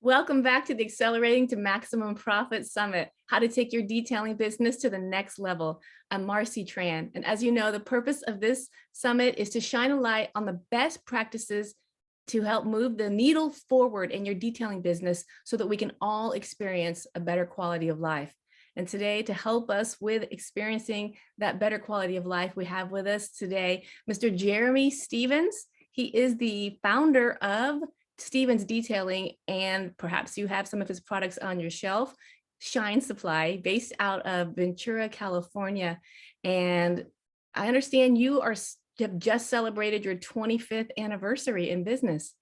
Welcome back to the Accelerating to Maximum Profit Summit, how to take your detailing business to the next level. I'm Marcy Tran. And as you know, the purpose of this summit is to shine a light on the best practices to help move the needle forward in your detailing business so that we can all experience a better quality of life. And today, to help us with experiencing that better quality of life, we have with us today Mr. Jeremy Stevens. He is the founder of Stevens Detailing, and perhaps you have some of his products on your shelf. Shine Supply, based out of Ventura, California. And I understand you have just celebrated your 25th anniversary in business.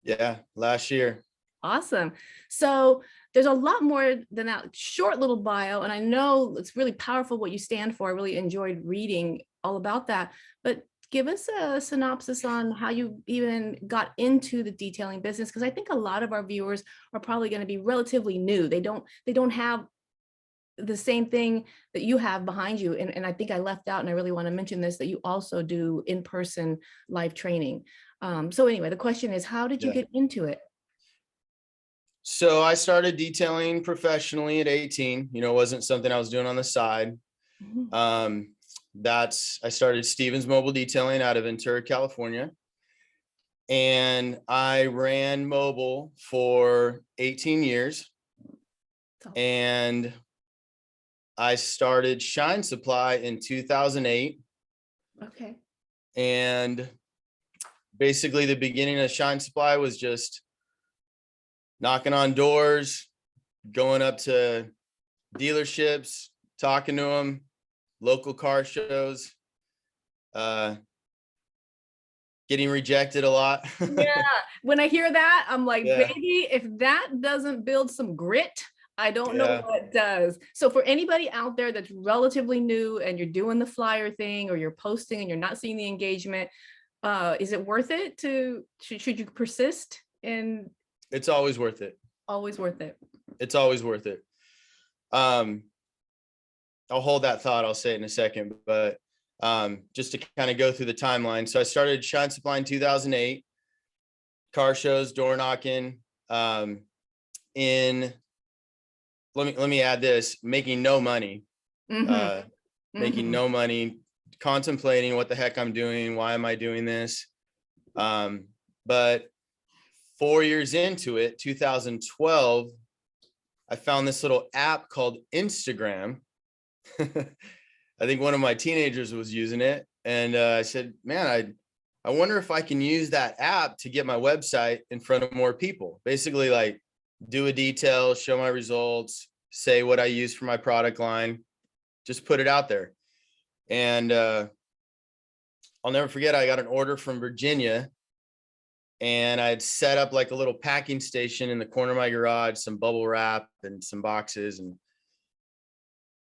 Yeah, last year. Awesome. So there's a lot more than that short little bio, and I know it's really powerful what you stand for. I really enjoyed reading all about that. But give us a synopsis on how you even got into the detailing business, because I think a lot of our viewers are probably going to be relatively new. They don't have the same thing that you have behind you. And I think I left out, and I really want to mention this, that you also do in-person live training. So anyway, the question is, how did you get into it? So I started detailing professionally at 18. It wasn't something I was doing on the side. Mhm. I started Stevens Mobile Detailing out of Ventura, California. And I ran mobile for 18 years. And I started Shine Supply in 2008. Okay. And basically the beginning of Shine Supply was just knocking on doors, going up to dealerships, talking to them, local car shows, getting rejected a lot. Yeah, when I hear that, I'm like, Yeah. baby, if that doesn't build some grit, I don't know Yeah. what does. So for anybody out there that's relatively new and you're doing the flyer thing, or you're posting and you're not seeing the engagement, is it worth it should you persist? And It's always worth it. always worth it. It's always worth it. I'll hold that thought. I'll say it in a second, but just to kind of go through the timeline. So I started Shine Supply in 2008, car shows, door knocking, let me add this, making no money, making no money, contemplating what the heck I'm doing. Why am I doing this? But 4 years into it, 2012, I found this little app called Instagram. I think one of my teenagers was using it. And I said, man, I wonder if I can use that app to get my website in front of more people. Basically, like, do a detail, show my results, say what I use for my product line, just put it out there. And I'll never forget, I got an order from Virginia, and I had set up like a little packing station in the corner of my garage, some bubble wrap and some boxes. And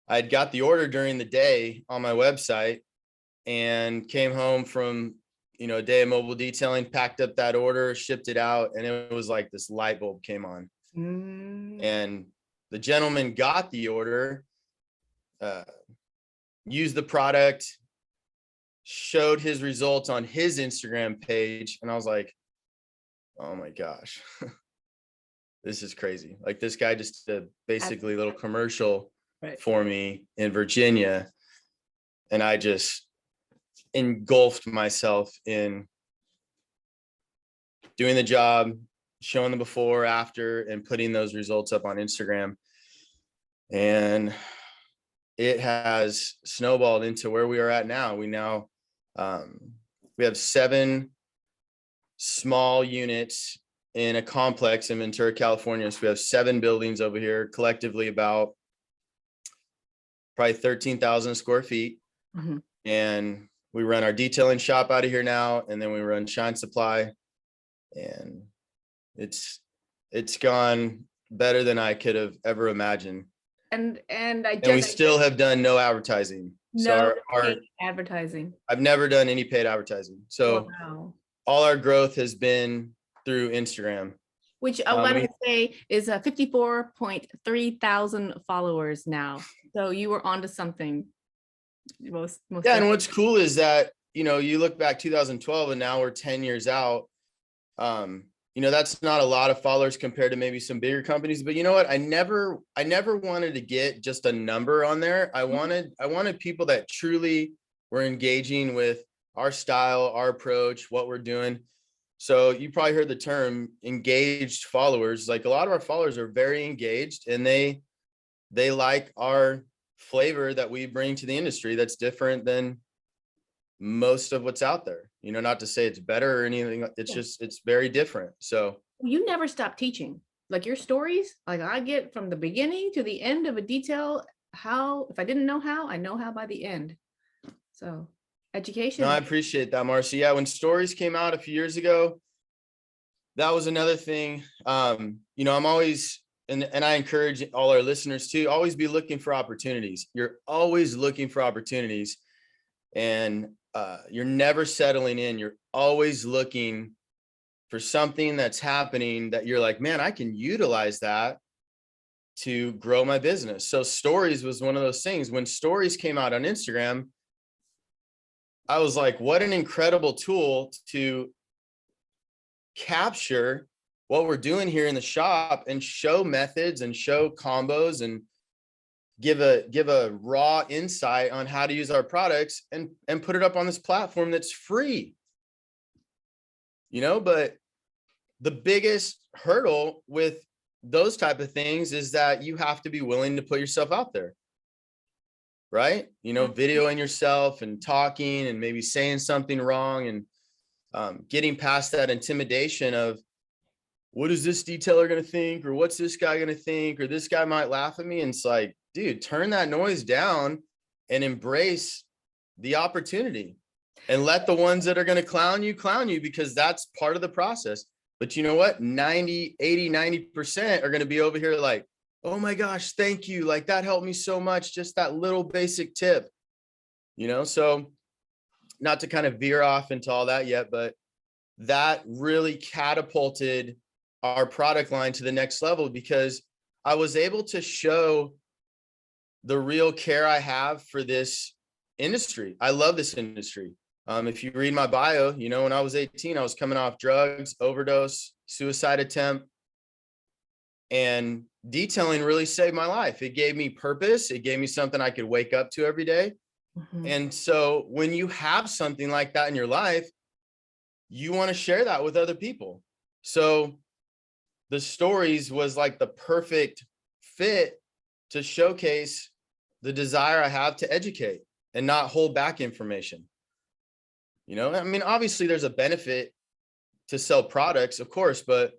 I had got the order during the day on my website and came home from, a day of mobile detailing, packed up that order, shipped it out. And it was like this light bulb came on. And the gentleman got the order, used the product, showed his results on his Instagram page. And I was like, oh my gosh, this is crazy. Like, this guy just did basically a little commercial for me in Virginia. And I just engulfed myself in doing the job, showing the before, after, and putting those results up on Instagram. And it has snowballed into where we are at now. We have 7 small units in a complex in Ventura, California. So we have 7 buildings over here, collectively about probably 13,000 square feet. And we run our detailing shop out of here now, and then we run Shine Supply, and it's gone better than I could have ever imagined. And we still have done no advertising. No paid advertising. I've never done any paid advertising. So all our growth has been through Instagram, which I want to say is 54.3 thousand followers now. So you were onto something. Most and what's cool is that, you look back 2012 and now we're 10 years out. that's not a lot of followers compared to maybe some bigger companies, but you know what? I never wanted to get just a number on there. I wanted people that truly were engaging with our style, our approach, what we're doing. So you probably heard the term engaged followers. Like, a lot of our followers are very engaged, and they like our flavor that we bring to the industry that's different than most of what's out there. Not to say it's better or anything. It's just, it's very different. So you never stop teaching. Like, your stories, like, I get from the beginning to the end of a detail. How, if I didn't know how, I know how by the end. So education. no, I appreciate that, Marcy. Yeah, when stories came out a few years ago, that was another thing. I'm always, and I encourage all our listeners to always be looking for opportunities. You're always looking for opportunities, and you're never settling in. You're always looking for something that's happening that you're like, man, I can utilize that to grow my business. So stories was one of those things. When stories came out on Instagram, I was like, what an incredible tool to capture what we're doing here in the shop and show methods and show combos and give a raw insight on how to use our products and put it up on this platform that's free. But the biggest hurdle with those type of things is that you have to be willing to put yourself out there, right? Videoing yourself and talking and maybe saying something wrong, and getting past that intimidation of, what is this detailer going to think? Or what's this guy going to think? Or this guy might laugh at me. And it's like, dude, turn that noise down and embrace the opportunity, and let the ones that are going to clown you, because that's part of the process. But you know what? 90% are going to be over here like, oh my gosh, thank you. Like, that helped me so much. Just that little basic tip, so not to kind of veer off into all that yet, but that really catapulted our product line to the next level, because I was able to show the real care I have for this industry. I love this industry. If you read my bio, when I was 18, I was coming off drugs, overdose, suicide attempt, and detailing really saved my life. It gave me purpose. It gave me something I could wake up to every day. Mm-hmm. And so when you have something like that in your life, you want to share that with other people. So the stories was like the perfect fit to showcase the desire I have to educate and not hold back information. Obviously there's a benefit to sell products, of course, but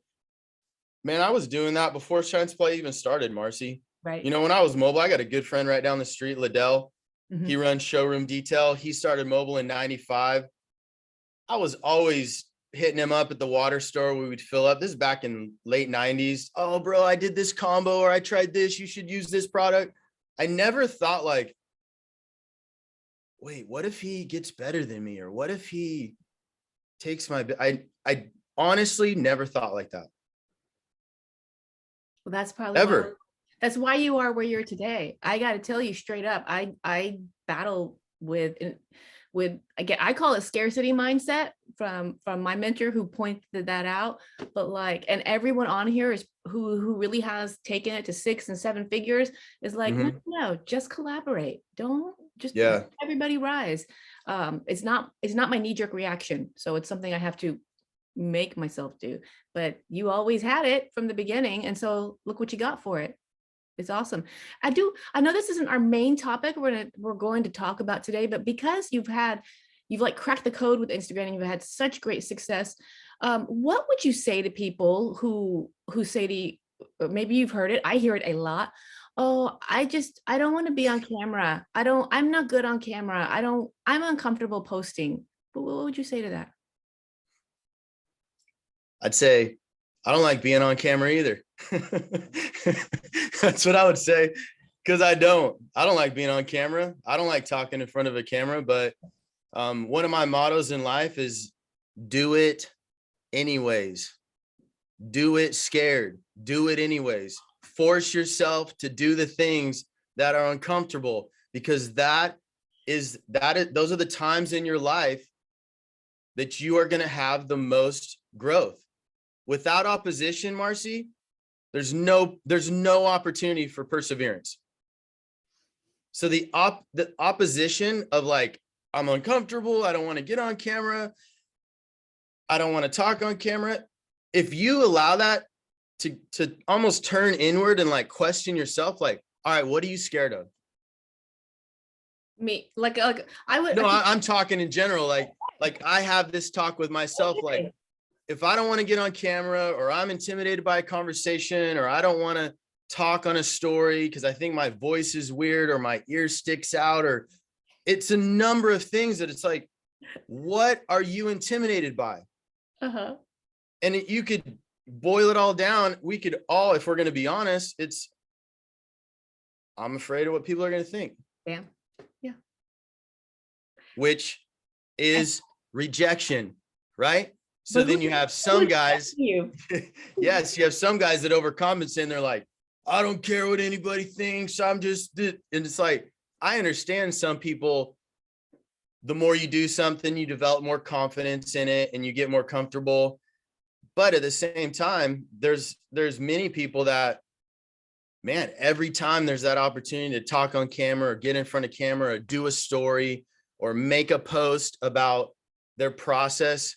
man, I was doing that before Shine Supply even started, Marcy. Right. When I was mobile, I got a good friend right down the street, Liddell. Mm-hmm. He runs Showroom Detail. He started mobile in 95. I was always hitting him up at the water store. We would fill up. This is back in late 90s. Oh, bro, I did this combo, or I tried this. You should use this product. I never thought like, wait, what if he gets better than me? Or what if he takes my, I honestly never thought like that. Well, that's probably ever. That's why you are where you're today. I got to tell you straight up. I battle with, again, I call it scarcity mindset from my mentor who pointed that out. But like, and everyone on here is who really has taken it to 6 and 7 figures is like, mm-hmm. no, just collaborate. Don't just everybody rise. It's not my knee-jerk reaction. So it's something I have to make myself do. But you always had it from the beginning, and so look what you got for it. It's awesome. I know this isn't our main topic we're going to talk about today, but because you've like cracked the code with Instagram and you've had such great success, what would you say to people who say to you, maybe you've heard it, I hear it a lot, oh, I don't want to be on camera. I'm not good on camera. I'm uncomfortable posting. But what would you say to that? I'd say, I don't like being on camera either. That's what I would say. Cause I don't like being on camera. I don't like talking in front of a camera, but one of my mottos in life is do it anyways. Do it scared. Do it anyways. Force yourself to do the things that are uncomfortable, because those are the times in your life that you are going to have the most growth. without opposition, Marcy, there's no opportunity for perseverance. So the opposition of like, I'm uncomfortable, I don't want to get on camera, I don't want to talk on camera. If you allow that to almost turn inward and like question yourself, like, all right, what are you scared of? Me, like I would. No, I'm talking in general. Like I have this talk with myself, like, if I don't want to get on camera, or I'm intimidated by a conversation, or I don't want to talk on a story because I think my voice is weird, or my ear sticks out, or it's a number of things that it's like, what are you intimidated by? Uh-huh. And you could boil it all down. We could all, if we're going to be honest, it's, I'm afraid of what people are going to think. Yeah. Yeah. Which is rejection, right? So then you have some guys, yes, you have some guys that overcompensate and they're like, I don't care what anybody thinks. I'm just, and it's like, I understand some people, the more you do something, you develop more confidence in it and you get more comfortable. But at the same time, there's many people that, man, every time there's that opportunity to talk on camera or get in front of camera or do a story or make a post about their process,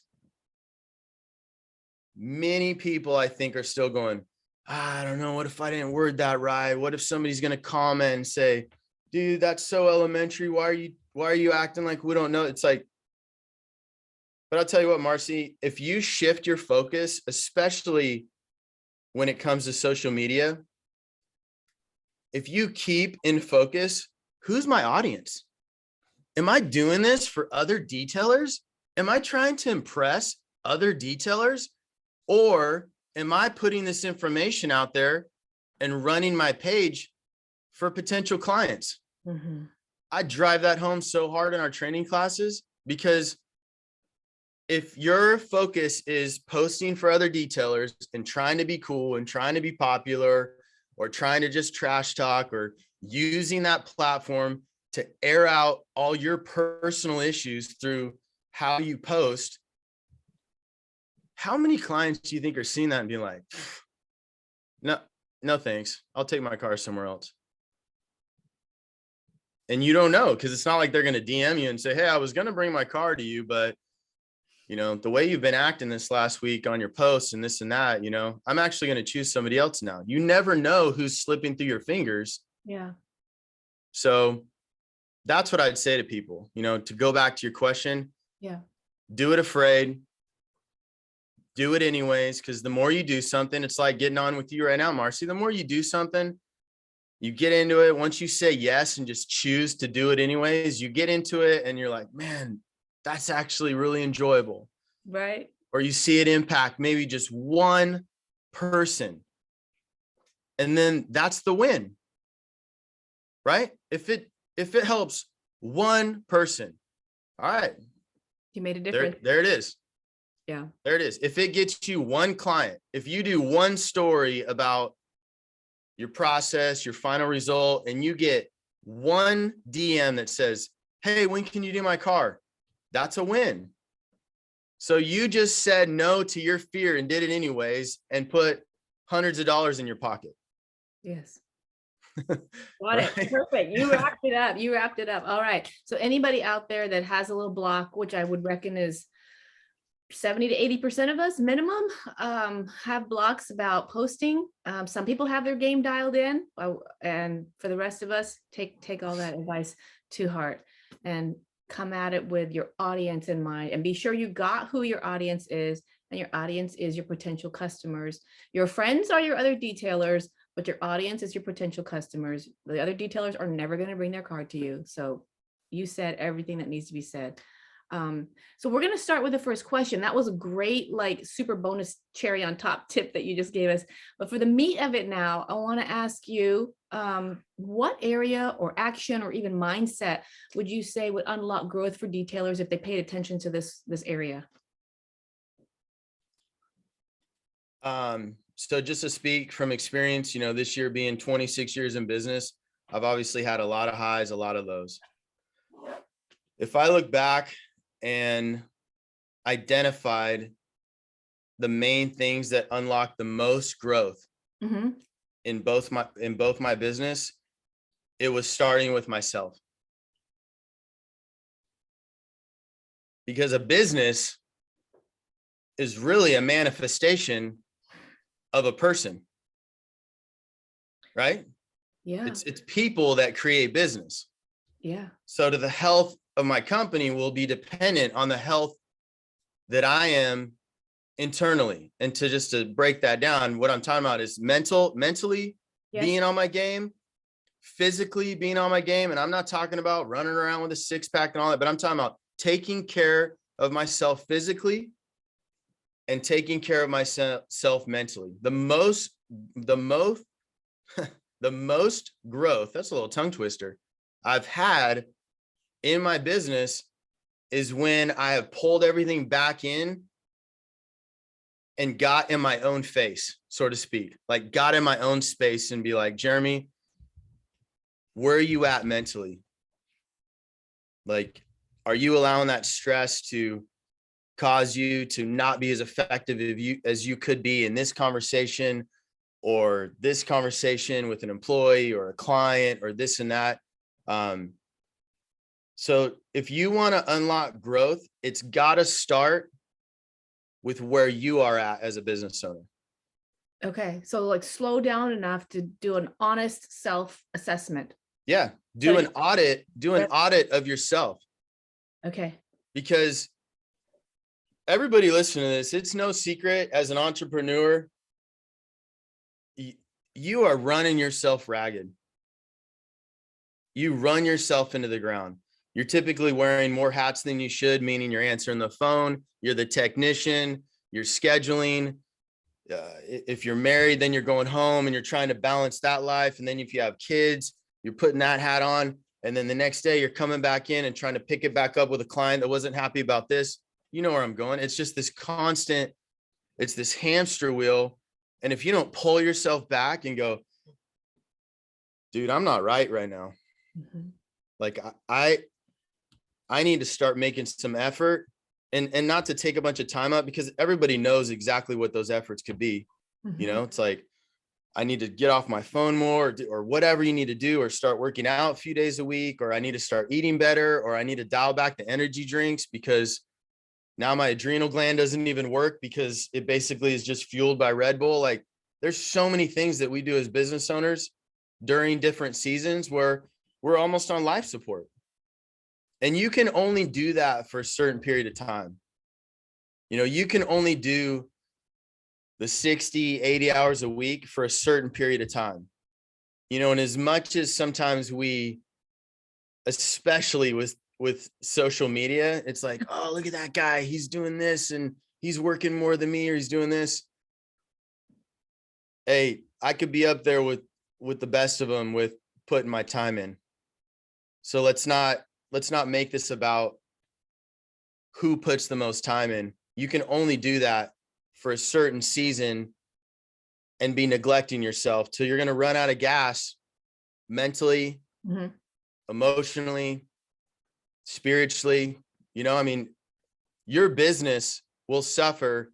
many people I think are still going, I don't know, what if I didn't word that right? What if somebody's going to comment and say, dude, that's so elementary. Why are you acting like we don't know? It's like, but I'll tell you what, Marcy, if you shift your focus, especially when it comes to social media, if you keep in focus, who's my audience? Am I doing this for other detailers? Am I trying to impress other detailers? Or am I putting this information out there and running my page for potential clients? Mm-hmm. I drive that home so hard in our training classes, because if your focus is posting for other detailers and trying to be cool and trying to be popular, or trying to just trash talk, or using that platform to air out all your personal issues through how you post, how many clients do you think are seeing that and being like, no, thanks. I'll take my car somewhere else. And you don't know, because it's not like they're going to DM you and say, hey, I was going to bring my car to you, but the way you've been acting this last week on your posts and this and that, I'm actually going to choose somebody else now. You never know who's slipping through your fingers. Yeah. So that's what I'd say to people, to go back to your question. Yeah. Do it afraid. Do it anyways, because the more you do something, it's like getting on with you right now, Marcy. The more you do something, you get into it. Once you say yes and just choose to do it anyways, you get into it and you're like, man, that's actually really enjoyable. Right. Or you see it impact maybe just one person. And then that's the win. Right? If it helps one person, all right. You made a difference. There it is. Yeah. There it is. If it gets you one client, if you do one story about your process, your final result, and you get one DM that says, hey, when can you do my car? That's a win. So you just said no to your fear and did it anyways and put hundreds of dollars in your pocket. Yes. Got it. Perfect. You wrapped it up. All right. So anybody out there that has a little block, which I would reckon is 70 to 80% of us minimum, have blocks about posting. Some people have their game dialed in, and for the rest of us, take all that advice to heart and come at it with your audience in mind, and be sure you got who your audience is, and your audience is your potential customers. Your friends are your other detailers, but your audience is your potential customers. The other detailers are never going to bring their card to you. So you said everything that needs to be said. So we're going to start with the first question. That was a great, super bonus cherry on top tip that you just gave us. But for the meat of it now, I want to ask you, what area or action or even mindset would you say would unlock growth for detailers if they paid attention to this area? So just to speak from experience, this year being 26 years in business, I've obviously had a lot of highs, a lot of lows. If I look back and identified the main things that unlock the most growth in both my business, it was starting with myself. Because a business is really a manifestation of a person, right? Yeah. It's people that create business. Yeah. So to the health of my company will be dependent on the health that I am internally. And to break that down, what I'm talking about is mentally being on my game, physically being on my game. And I'm not talking about running around with a six pack and all that, but I'm talking about taking care of myself physically and taking care of myself mentally. The most growth, that's a little tongue twister, I've had in my business is when I have pulled everything back in and got in my own face, so to speak, like got in my own space and be like, Jeremy, where are you at mentally? Like, are you allowing that stress to cause you to not be as effective as you could be in this conversation or this conversation with an employee or a client or this and that? So if you want to unlock growth, it's got to start with where you are at as a business owner. Okay. So like slow down enough to do an honest self-assessment. Yeah. Do an audit of yourself. Okay. Because everybody listening to this, it's no secret as an entrepreneur, you are running yourself ragged. You run yourself into the ground. You're typically wearing more hats than you should, meaning you're answering the phone, you're the technician, you're scheduling. If you're married, then you're going home and you're trying to balance that life. And then if you have kids, you're putting that hat on. And then the next day you're coming back in and trying to pick it back up with a client that wasn't happy about this. You know where I'm going. It's just this constant, it's this hamster wheel. And if you don't pull yourself back and go, dude, I'm not right now. Like I need to start making some effort and not to take a bunch of time up, because everybody knows exactly what those efforts could be. You know, it's like, I need to get off my phone more or whatever you need to do, or start working out a few days a week, or I need to start eating better, or I need to dial back the energy drinks because now my adrenal gland doesn't even work because it basically is just fueled by Red Bull. Like, there's so many things that we do as business owners during different seasons where we're almost on life support. And you can only do that for a certain period of time. You know, you can only do the 60, 80 hours a week for a certain period of time. You know, and as much as sometimes we, especially with social media, it's like, oh, look at that guy, he's doing this and he's working more than me, or he's doing this. Hey, I could be up there with the best of them with putting my time in. So let's not make this about who puts the most time in. You can only do that for a certain season and be neglecting yourself till you're going to run out of gas mentally, emotionally, spiritually. You know, I mean, your business will suffer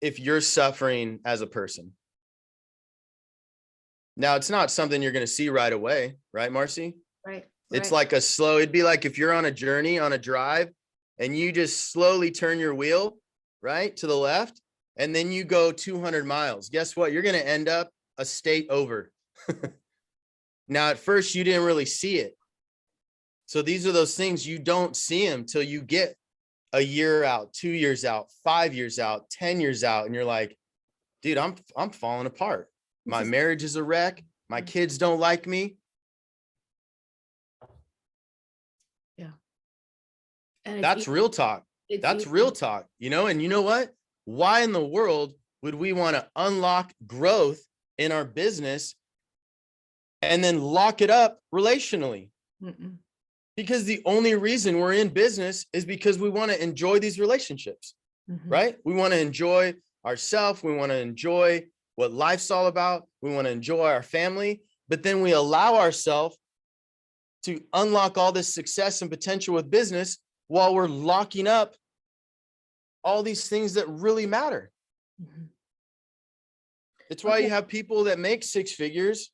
if you're suffering as a person. Now, it's not something you're going to see right away, right, Marcy? Right. It's like it'd be like if you're on a journey, on a drive, and you just slowly turn your wheel right to the left, and then you go 200 miles. Guess what? You're going to end up a state over. Now, at first, you didn't really see it. So these are those things you don't see them till you get a year out, 2 years out, 5 years out, 10 years out. And you're like, dude, I'm falling apart. My marriage is a wreck. My kids don't like me. Yeah. And that's real talk. That's real talk, you know? And you know what? Why in the world would we want to unlock growth in our business and then lock it up relationally? Because the only reason we're in business is because we want to enjoy these relationships, right? We want to enjoy ourselves. We want to enjoy what life's all about. We want to enjoy our family, but then we allow ourselves to unlock all this success and potential with business while we're locking up all these things that really matter. Mm-hmm. It's why you have people that make 6 figures,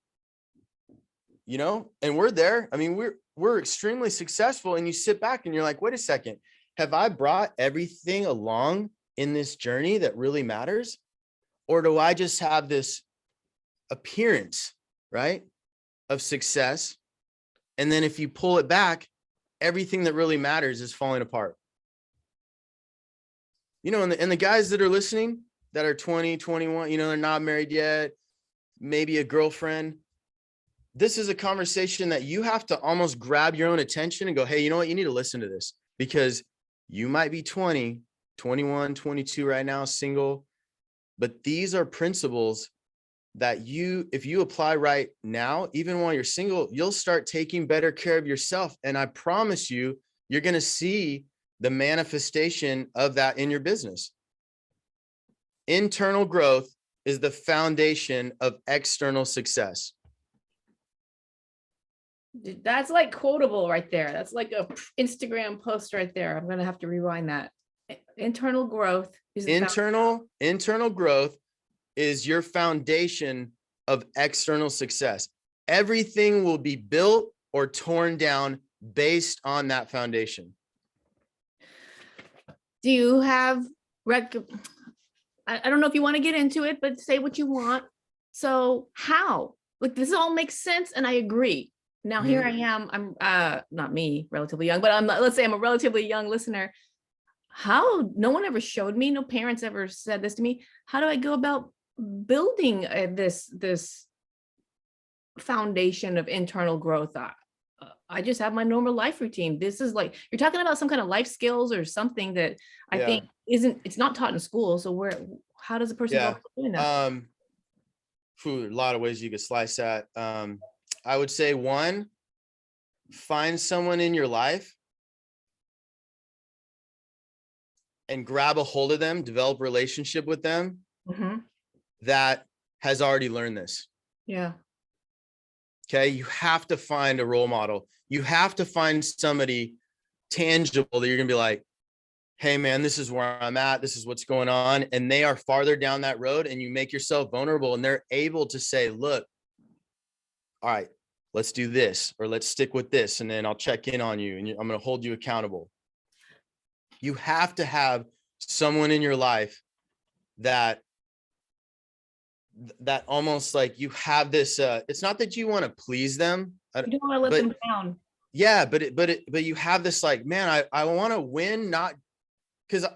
you know, and we're there. I mean, we're extremely successful, and you sit back and you're like, wait a second, have I brought everything along in this journey that really matters? Or do I just have this appearance, right, of success? And then if you pull it back, everything that really matters is falling apart. You know, and the guys that are listening that are 20, 21, you know, they're not married yet, maybe a girlfriend. This is a conversation that you have to almost grab your own attention and go, hey, you know what? You need to listen to this, because you might be 20, 21, 22 right now, single, but these are principles that if you apply right now, even while you're single, you'll start taking better care of yourself. And I promise you, you're going to see the manifestation of that in your business. Internal growth is the foundation of external success. That's like quotable right there. That's like a Instagram post right there. I'm going to have to rewind that. Internal growth is internal growth is your foundation of external success. Everything will be built or torn down based on that foundation. Do you have I don't know if you want to get into it, but say what you want. So how? Like, this all makes sense, and I agree. Now, here I am. I'm not me, relatively young, but let's say I'm a relatively young listener. How? No one ever showed me. No parents ever said this to me. How do I go about building this foundation of internal growth? I just have my normal life routine. This is like, you're talking about some kind of life skills or something that I think it's not taught in school. So how does a person go about doing that? A lot of ways you could slice that. I would say, one, find someone in your life and grab a hold of them, develop a relationship with them that has already learned this. Yeah. Okay. You have to find a role model. You have to find somebody tangible that you're going to be like, hey man, this is where I'm at. This is what's going on. And they are farther down that road, and you make yourself vulnerable, and they're able to say, look, all right, let's do this, or let's stick with this. And then I'll check in on you, and I'm going to hold you accountable. You have to have someone in your life that almost like you have this, it's not that you want to please them. You don't want to let them down. Yeah. But you have this like, man, I want to win, not because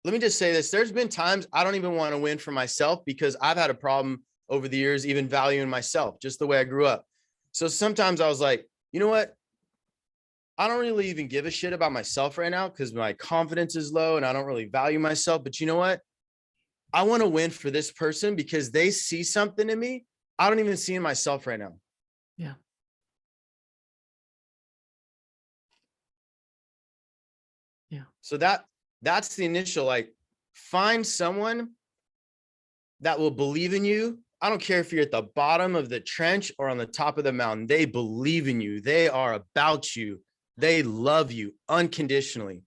let me just say this. There's been times I don't even want to win for myself, because I've had a problem over the years, even valuing myself, just the way I grew up. So sometimes I was like, you know what? I don't really even give a shit about myself right now, because my confidence is low and I don't really value myself. But you know what? I want to win for this person because they see something in me I don't even see in myself right now. Yeah. Yeah. So that's the initial, like, find someone that will believe in you. I don't care if you're at the bottom of the trench or on the top of the mountain. They believe in you. They are about you. They love you unconditionally.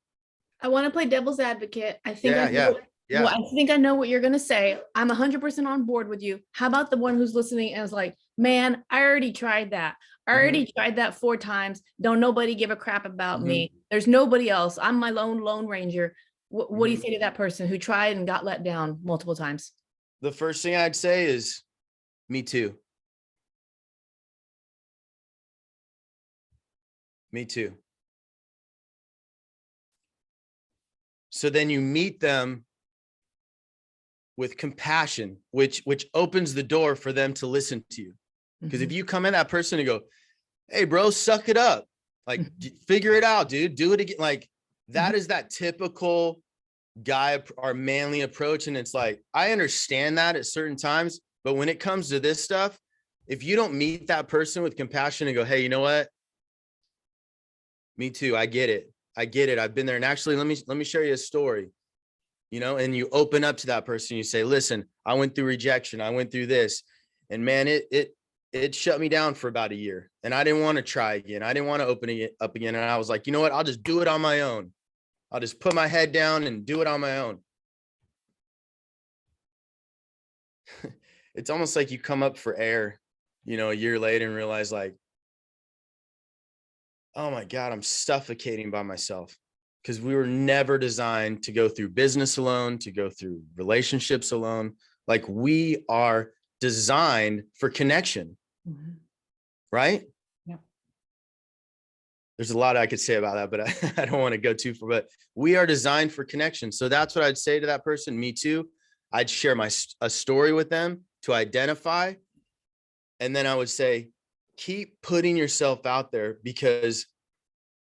I want to play devil's advocate. I think Yeah. I think I know what you're going to say. I'm 100% on board with you. How about the one who's listening and is like, man, I already tried that. I already tried that 4 times. Don't nobody give a crap about me. There's nobody else. I'm my lone ranger. What do you say to that person who tried and got let down multiple times? The first thing I'd say is, me too. Me too. So then you meet them with compassion, which opens the door for them to listen to you. Because if you come in that person and go, hey bro, suck it up, like figure it out, dude, do it again. Like that is that typical guy or manly approach. And it's like, I understand that at certain times, but when it comes to this stuff, if you don't meet that person with compassion and go, hey, you know what? Me too. I get it. I've been there. And actually, let me share you a story, and you open up to that person. You say, listen, I went through rejection. I went through this, and man, it shut me down for about a year, and I didn't want to try again. I didn't want to open it up again. And I was like, you know what? I'll just do it on my own. I'll just put my head down and do it on my own. It's almost like you come up for air, a year later and realize like, oh my God, I'm suffocating by myself, because we were never designed to go through business alone, to go through relationships alone. Like, we are designed for connection, right? Yeah. There's a lot I could say about that, but I don't want to go too far, but we are designed for connection. So that's what I'd say to that person. Me too. I'd share a story with them to identify. And then I would say, keep putting yourself out there, because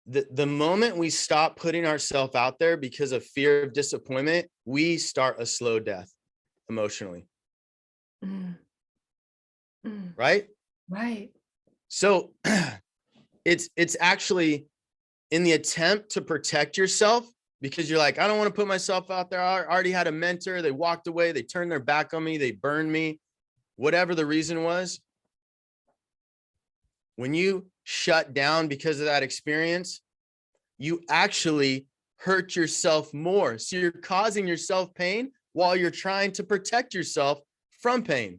the moment we stop putting ourselves out there because of fear of disappointment, we start a slow death emotionally. Right? Right. So it's actually in the attempt to protect yourself, because you're like, I don't want to put myself out there. I already had a mentor. They walked away. They turned their back on me. They burned me. Whatever the reason was. When you shut down because of that experience, you actually hurt yourself more. So you're causing yourself pain while you're trying to protect yourself from pain.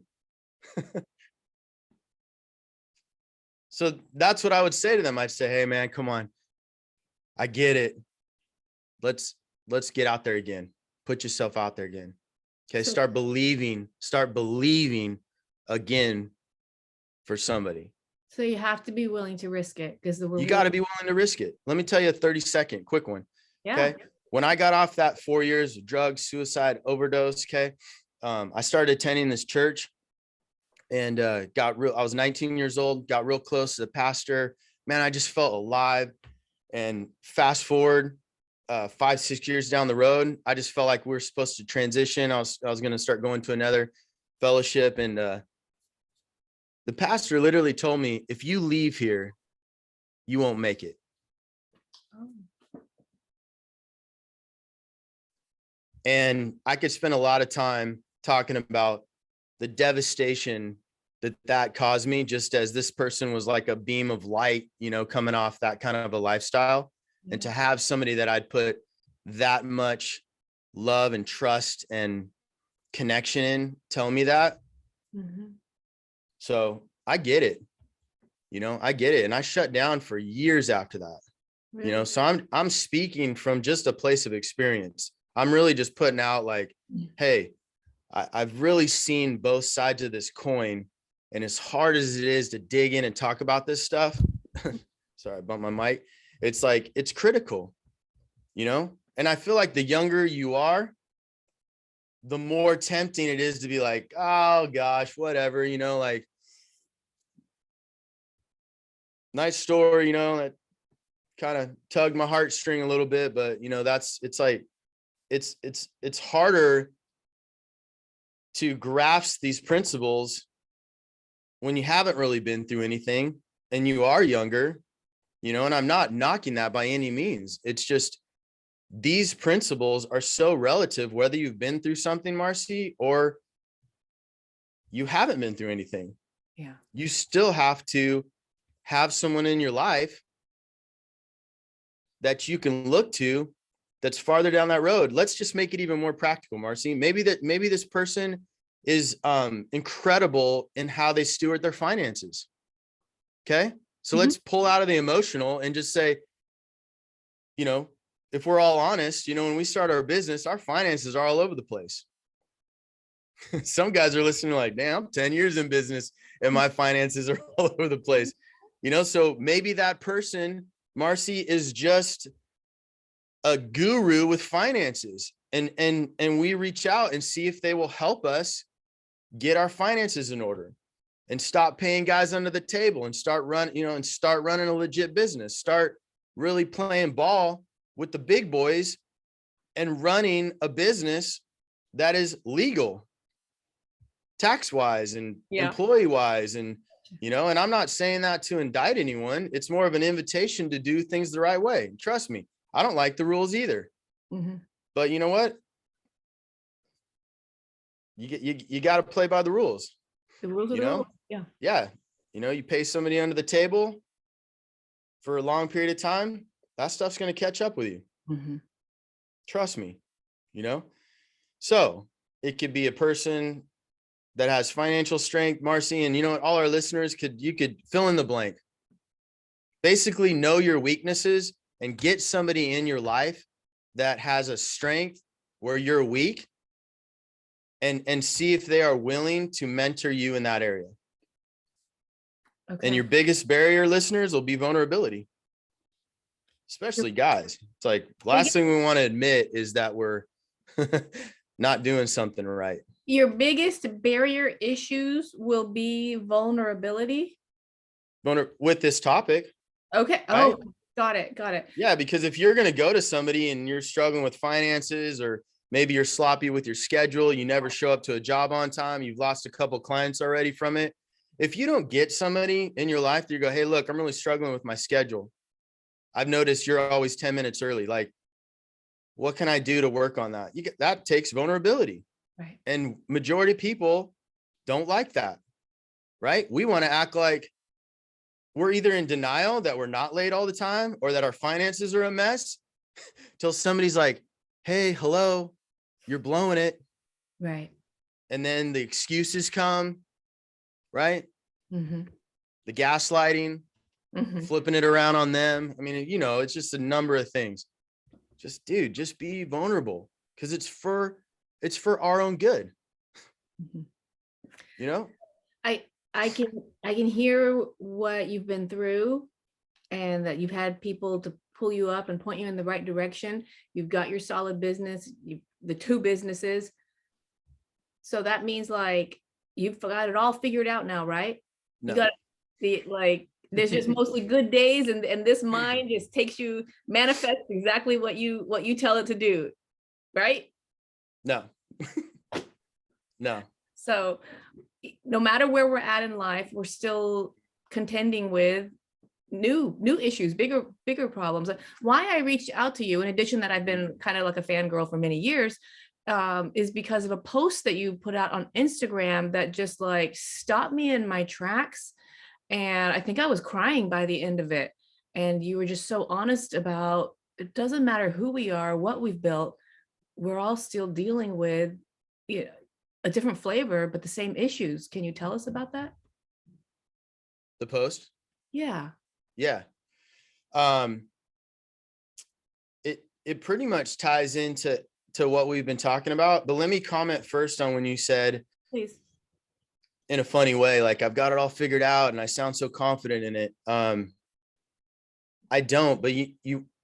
So that's what I would say to them. I'd say, hey man, come on. I get it. Let's get out there again. Put yourself out there again. Okay. Start believing again for somebody. So you have to be willing to risk it, because you got to be willing to risk it. Let me tell you a 30-second quick one. Yeah. Okay. When I got off that 4 years of drugs, suicide, overdose. Okay. I started attending this church, and I was 19 years old, got real close to the pastor. Man, I just felt alive. And fast forward 5-6 years down the road, I just felt like we were supposed to transition. I was going to start going to another fellowship, and the pastor literally told me, if you leave here, you won't make it. Oh. And I could spend a lot of time talking about the devastation that caused me, just as this person was like a beam of light, coming off that kind of a lifestyle. Yeah. And to have somebody that I'd put that much love and trust and connection in tell me that. So I get it, I get it. And I shut down for years after that, really? So I'm speaking from just a place of experience. I'm really just putting out like, hey, I've really seen both sides of this coin. And as hard as it is to dig in and talk about this stuff, sorry, I bumped my mic. It's like, it's critical, and I feel like the younger you are, the more tempting it is to be like, oh gosh, whatever, like, nice story, that kind of tugged my heartstring a little bit, but it's like, it's harder to grasp these principles when you haven't really been through anything and you are younger, and I'm not knocking that by any means. It's just, these principles are so relative, whether you've been through something, Marcy, or you haven't been through anything. Yeah. You still have to have someone in your life that you can look to that's farther down that road. Let's just make it even more practical, Marcy. Maybe this person is incredible in how they steward their finances. Okay. So let's pull out of the emotional and just say, if we're all honest, when we start our business, our finances are all over the place. Some guys are listening like, damn, I'm 10 years in business and my finances are all over the place. So maybe that person, Marcy, is just a guru with finances, and we reach out and see if they will help us get our finances in order and stop paying guys under the table and start running a legit business, start really playing ball with the big boys and running a business that is legal, tax wise and employee wise. And, and I'm not saying that to indict anyone. It's more of an invitation to do things the right way. Trust me, I don't like the rules either. But you know what? You got to play by the rules. The rules are the rules. Yeah. Yeah. You pay somebody under the table for a long period of time, that stuff's going to catch up with you. Trust me, you know? So it could be a person that has financial strength, Marcy, and you know what, all our listeners you could fill in the blank. Basically know your weaknesses and get somebody in your life that has a strength where you're weak, and see if they are willing to mentor you in that area. Okay. And your biggest barrier, listeners, will be vulnerability, especially guys. It's like last thing we want to admit is that we're not doing something right. Your biggest barrier issues will be vulnerability. With this topic. Okay. Right? Oh, got it. Yeah, because if you're going to go to somebody and you're struggling with finances, or maybe you're sloppy with your schedule, you never show up to a job on time, you've lost a couple clients already from it. If you don't get somebody in your life that you go, hey, look, I'm really struggling with my schedule. I've noticed you're always 10 minutes early. Like, what can I do to work on that? That takes vulnerability. Right. And majority of people don't like that, right? We want to act like we're either in denial that we're not late all the time, or that our finances are a mess, till somebody's like, hey, hello, you're blowing it. Right. And then the excuses come, right? Mm-hmm. The gaslighting, flipping it around on them. I mean, you know, it's just a number of things. Just be vulnerable, because it's for our own good. You know, I can hear what you've been through, and that you've had people to pull you up and point you in the right direction. You've got your solid business, the 2 businesses. So that means like you've got it all figured out now, right? No. You got the there's just mostly good days, and this mind just takes you, manifests exactly what you tell it to do, right? No. No. So no matter where we're at in life, we're still contending with new issues, bigger problems. Why I reached out to you, in addition that I've been kind of like a fangirl for many years, is because of a post that you put out on Instagram that just like stopped me in my tracks. And I think I was crying by the end of it. And you were just so honest about, it doesn't matter who we are, what we've built, we're all still dealing with, you know, a different flavor, but the same issues. Can you tell us about that? The post? Yeah. Yeah. It pretty much ties into what we've been talking about, but let me comment first on when you said, please, in a funny way, like, I've got it all figured out and I sound so confident in it. I don't, but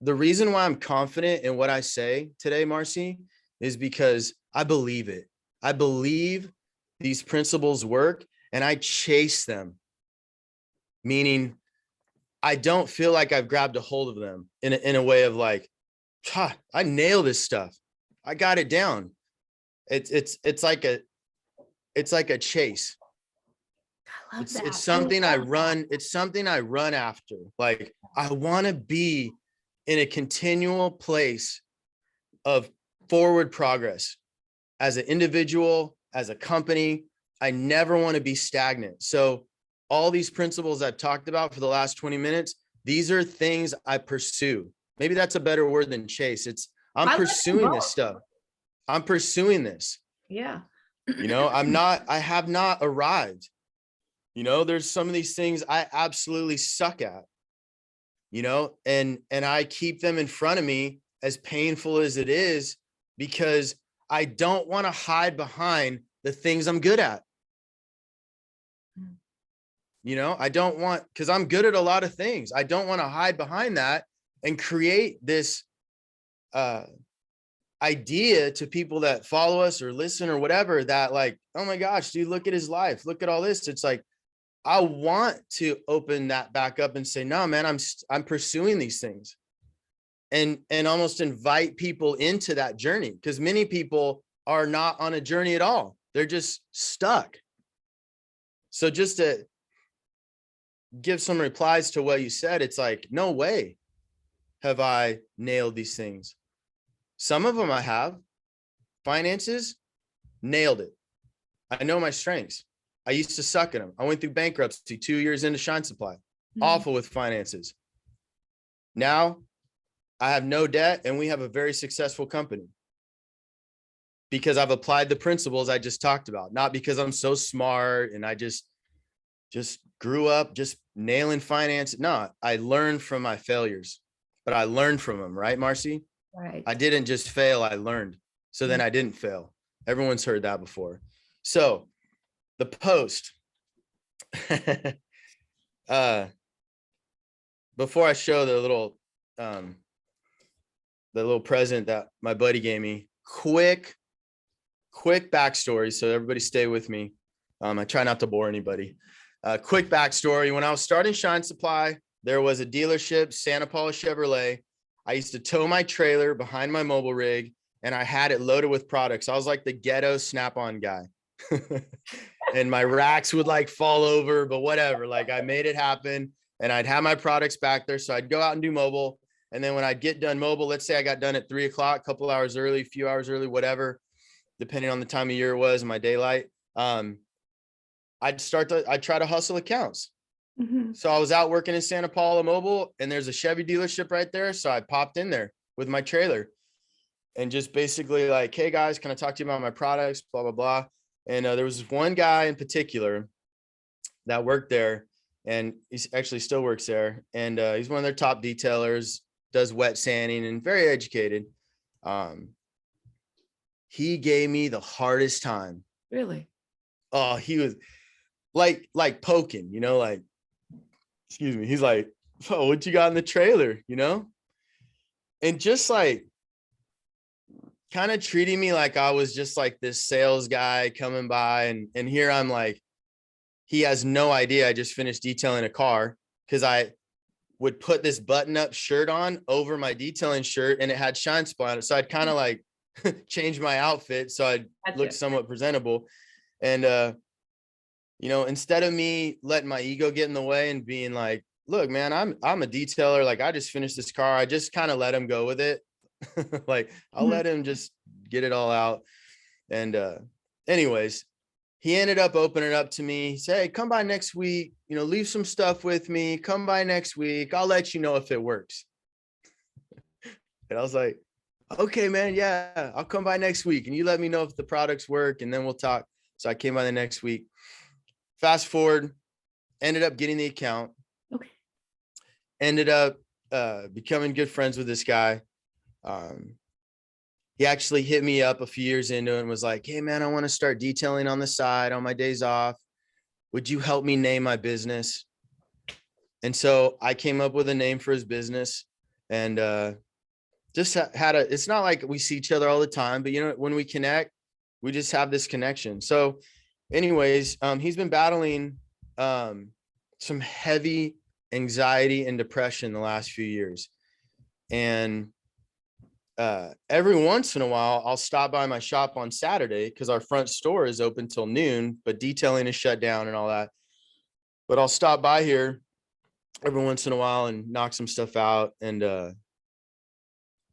the reason why I'm confident in what I say today, Marcy, is because I believe it. I believe these principles work, and I chase them. Meaning, I don't feel like I've grabbed a hold of them in a way of like, I nail this stuff. I got it down. It's like a chase. It's something I run. It's something I run after. Like, I want to be in a continual place of forward progress as an individual, as a company. I never want to be stagnant. So all these principles I've talked about for the last 20 minutes, these are things I pursue. Maybe that's a better word than chase. I'm pursuing this stuff. I'm pursuing this. Yeah. You know, I have not arrived. You know, there's some of these things I absolutely suck at, you know, and I keep them in front of me, as painful as it is, because I don't want to hide behind the things I'm good at. You know, I don't want, because I'm good at a lot of things. I don't want to hide behind that and create this idea to people that follow us or listen or whatever, that like, oh my gosh, dude, look at his life. Look at all this. It's like, I want to open that back up and say, no, man, I'm pursuing these things, and almost invite people into that journey, because many people are not on a journey at all. They're just stuck. So just to give some replies to what you said, it's like, no way have I nailed these things. Some of them I have. Finances, nailed it. I know my strengths. I used to suck at them. I went through bankruptcy 2 years into Shine Supply. Awful with finances. Now I have no debt, and we have a very successful company because I've applied the principles I just talked about, not because I'm so smart and I just grew up just nailing finance. No, I learned from my failures, but I learned from them, right, Marcy? Right. I didn't just fail, I learned. So then I didn't fail. Everyone's heard that before. So the post, before I show the little present that my buddy gave me, quick backstory. So everybody stay with me. I try not to bore anybody. Quick backstory. When I was starting Shine Supply, there was a dealership, Santa Paula Chevrolet. I used to tow my trailer behind my mobile rig, and I had it loaded with products. I was like the ghetto Snap-on guy. And my racks would like fall over, but whatever. Like I made it happen, and I'd have my products back there. So I'd go out and do mobile. And then when I'd get done mobile, let's say I got done at 3 o'clock, a couple hours early, a few hours early, whatever, depending on the time of year it was and my daylight. I'd try to hustle accounts. Mm-hmm. So I was out working in Santa Paula Mobile, and there's a Chevy dealership right there. So I popped in there with my trailer and just basically like, hey guys, can I talk to you about my products? Blah, blah, blah. And there was one guy in particular that worked there, and he's actually still works there. And he's one of their top detailers, does wet sanding, and very educated. He gave me the hardest time. Really? Oh, he was like poking, like, excuse me. He's like, oh, what you got in the trailer, And just like kind of treating me like I was just like this sales guy coming by. And here I'm like, he has no idea I just finished detailing a car, because I would put this button up shirt on over my detailing shirt, and it had Shine Supply on it. So I'd kind of like change my outfit so I'd look somewhat presentable. And instead of me letting my ego get in the way and being like, look, man, I'm a detailer. Like I just finished this car. I just kind of let him go with it. Like I'll let him just get it all out. And anyways, he ended up opening it up to me. He said, hey, come by next week, leave some stuff with me. Come by next week. I'll let you know if it works. And I was like, okay, man. Yeah, I'll come by next week, and you let me know if the products work, and then we'll talk. So I came by the next week. Fast forward, ended up getting the account. Okay. Ended up becoming good friends with this guy. He actually hit me up a few years into it and was like, hey, man, I want to start detailing on the side on my days off. Would you help me name my business? And so I came up with a name for his business, and just it's not like we see each other all the time, but when we connect, we just have this connection. So anyways, he's been battling some heavy anxiety and depression the last few years. And every once in a while, I'll stop by my shop on Saturday because our front store is open till noon, but detailing is shut down and all that. But I'll stop by here every once in a while and knock some stuff out. And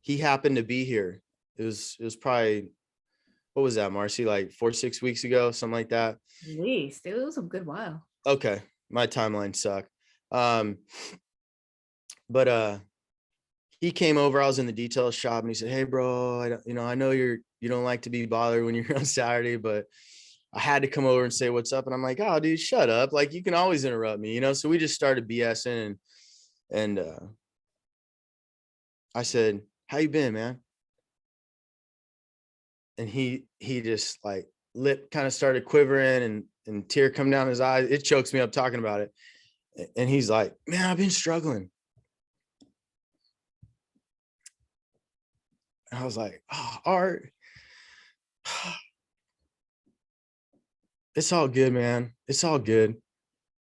he happened to be here. It was probably, what was that, Marcy? Like 4-6 weeks ago, something like that. At least it was a good while. Okay, my timeline sucked. But he came over. I was in the detail shop, and he said, hey, bro, I know you don't like to be bothered when you're on Saturday, but I had to come over and say what's up. And I'm like, oh, dude, shut up. Like, you can always interrupt me, So we just started BSing, and I said, how you been, man? And he just like lip kind of started quivering, and tear come down his eyes. It chokes me up talking about it. And he's like, man, I've been struggling. And I was like, oh, Art, it's all good, man. It's all good.